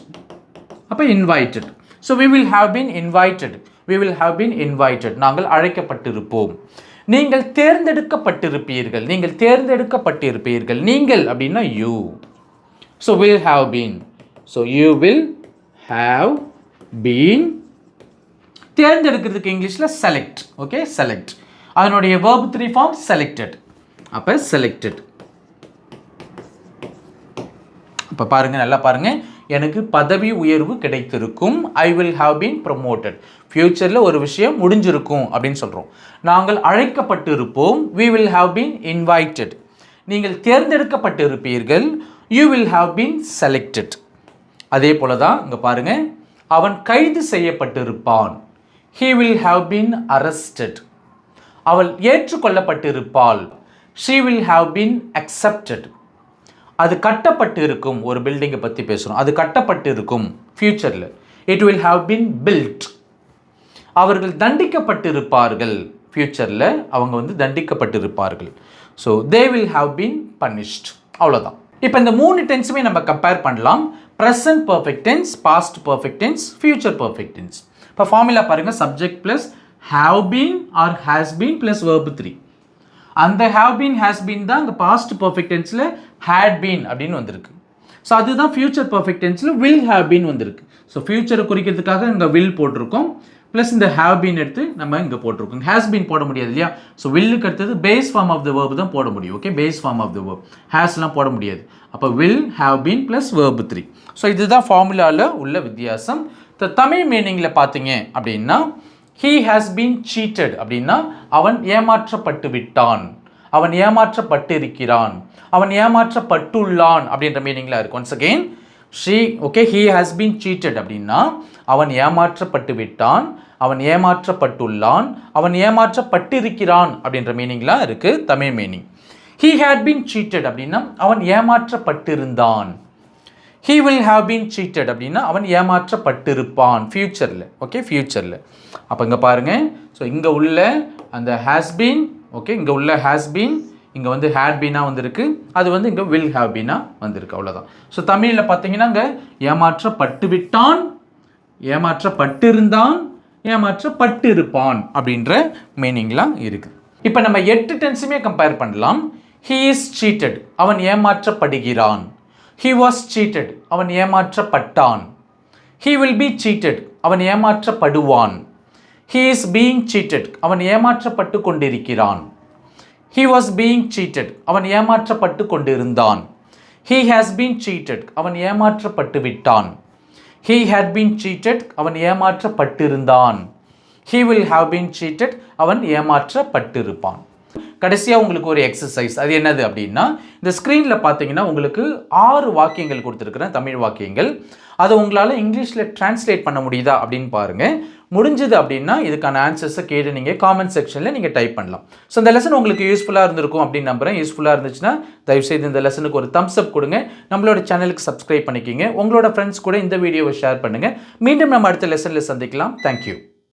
அப்போ invited. So we will have been invited, we will have been invited, நாங்கள் அழைக்கப்பட்டிருப்போம். நீங்கள் தேர்ந்தெடுக்கப்பட்டிருப்பீர்கள், நீங்கள் தேர்ந்தெடுக்கப்பட்டிருப்பீர்கள். நீங்கள் அப்படின்னா you. So will have been, so you will have been. தேர்ந்தெடுக்கிறதுக்கு இங்கிலீஷில் select. ஓகே, select, அதனுடைய verb 3 ஃபார்ம் selected, அப்போ selected. இப்போ பாருங்கள், நல்லா பாருங்கள், எனக்கு பதவி உயர்வு கிடைத்திருக்கும், I will have been promoted, ஃப்யூச்சரில் ஒரு விஷயம் முடிஞ்சிருக்கும் அப்படின்னு சொல்கிறோம். நாங்கள் அழைக்கப்பட்டிருப்போம், we will have been invited. நீங்கள் தேர்ந்தெடுக்கப்பட்டிருப்பீர்கள், you will have been selected. அதே போல தான் இங்கே பாருங்கள், அவன் கைது செய்யப்பட்டிருப்பான், he will have been arrested. அவள் ஏற்றுக்கொள்ளப்பட்டிருப்பாள், she will have been accepted. அது கட்டப்பட்டு இருக்கும், ஒரு பில்டிங்கை பற்றி பேசுகிறோம், அது கட்டப்பட்டு இருக்கும் ஃபியூச்சரில், it will have been built. அவர்கள் தண்டிக்கப்பட்டிருப்பார்கள், ஃபியூச்சரில் அவங்க வந்து தண்டிக்கப்பட்டிருப்பார்கள். So they will have been punished, அவ்வளோதான். இப்போ இந்த 3 டென்ஸுமே நம்ம கம்பேர் பண்ணலாம், present perfect tense, past perfect tense, future perfect tense. இப்போ ஃபார்முலா பாருங்கள், subject plus have been or has been plus verb 3. அந்த ஹேவ் பீன் ஹேஸ் பீன் தான் இந்த பாஸ்ட் பர்ஃபெக்ட் டென்ஸில் ஹேட் பீன் அப்படின்னு வந்திருக்கு. ஸோ அதுதான் future perfect டென்ஸில் will have been வந்திருக்கு. ஸோ ஃபியூச்சரை குறிக்கிறதுக்காக இங்கே வில் போட்டிருக்கோம், ப்ளஸ் இந்த ஹேவ் பீன் எடுத்து நம்ம இங்கே போட்டிருக்கோம். ஹேஸ் பீன் போட முடியாது இல்லையா? ஸோ வில்லுக்கு அடுத்தது base form of the verb தான் போட முடியும். Okay, base form of the verb, ஹேஸ்லாம் போட முடியாது. அப்போ will have been plus verb 3. So இதுதான் ஃபார்முலாவில் உள்ள வித்தியாசம். தமிழ் மீனிங்கில் பார்த்தீங்க அப்படின்னா, he has been cheated அப்படின்னா அவன் ஏமாற்றப்பட்டு விட்டான், அவன் ஏமாற்றப்பட்டிருக்கிறான், அவன் ஏமாற்றப்பட்டுள்ளான் அப்படின்ற மீனிங்கில் இருக்கு. Once again she, okay, he has been cheated அப்படின்னா அவன் ஏமாற்றப்பட்டு விட்டான், அவன் ஏமாற்றப்பட்டுள்ளான், அவன் ஏமாற்றப்பட்டிருக்கிறான் அப்படின்ற மீனிங்லாம் இருக்குது Tamil meaning. he had been cheated அப்படின்னா அவன் ஏமாற்றப்பட்டிருந்தான், he will have been cheated அப்படின்னா அவன் ஏமாற்றப்பட்டிருப்பான் ஃபியூச்சரில். ஓகே, ஃபியூச்சரில். அப்போ இங்கே பாருங்கள், ஸோ இங்கே உள்ள அந்த ஹேஸ் பீன், ஓகே, இங்கே உள்ள ஹேஸ் பீன் இங்கே வந்து ஹேட் பீனாக வந்திருக்கு, அது வந்து இங்கே வில் ஹேவ் பீனாக வந்திருக்கு, அவ்வளோதான். ஸோ தமிழில் பார்த்தீங்கன்னா இங்கே ஏமாற்றப்பட்டு விட்டான், ஏமாற்றப்பட்டிருந்தான், ஏமாற்றப்பட்டிருப்பான் அப்படின்ற மீனிங்லாம் இருக்குது. இப்போ நம்ம 8 டென்ஸுமே கம்பேர் பண்ணலாம். he is cheated, அவன் ஏமாற்றப்படுகிறான். he was cheated, அவன் ஏமாற்றப்பட்டான். he will be cheated, அவன் ஏமாற்றப்படுவான். he is being cheated, அவன் ஏமாற்றப்பட்டு கொண்டிருக்கிறான். he was being cheated, அவன் ஏமாற்றப்பட்டு கொண்டிருந்தான். he has been cheated, அவன் ஏமாற்றப்பட்டு விட்டான். he had been cheated, அவன் ஏமாற்றப்பட்டிருந்தான். he will have been cheated, அவன் ஏமாற்றப்பட்டிருப்பான். கடைசியாக உங்களுக்கு ஒரு எக்ஸசைஸ், அது என்னது அப்படின்னா, இந்த ஸ்க்ரீனில் பார்த்தீங்கன்னா உங்களுக்கு 6 வாக்கியங்கள் கொடுத்துருக்குறேன், தமிழ் வாக்கியங்கள். அதை உங்களால் இங்கிலீஷில் டிரான்ஸ்லேட் பண்ண முடியுதா அப்படின்னு பாருங்கள். முடிஞ்சது அப்படின்னா இதுக்கான ஆன்சர்ஸை கேட்டு நீங்கள் காமெண்ட் செக்ஷனில் நீங்கள் டைப் பண்ணலாம். ஸோ இந்த லெசன் உங்களுக்கு யூஸ்ஃபுல்லாக இருந்திருக்கும் அப்படின்னு நம்புகிறேன். யூஸ்ஃபுல்லாக இருந்துச்சுன்னா தயவுசெய்து இந்த லெசனுக்கு ஒரு தம்ஸ் அப் கொடுங்க. நம்மளோட சேனலுக்கு சப்ஸ்கிரைப் பண்ணிக்கிங்க. உங்களோட ஃப்ரெண்ட்ஸ் கூட இந்த வீடியோவை ஷேர் பண்ணுங்கள். மீண்டும் நம்ம அடுத்த லெசனில் சந்திக்கலாம். தேங்க்யூ.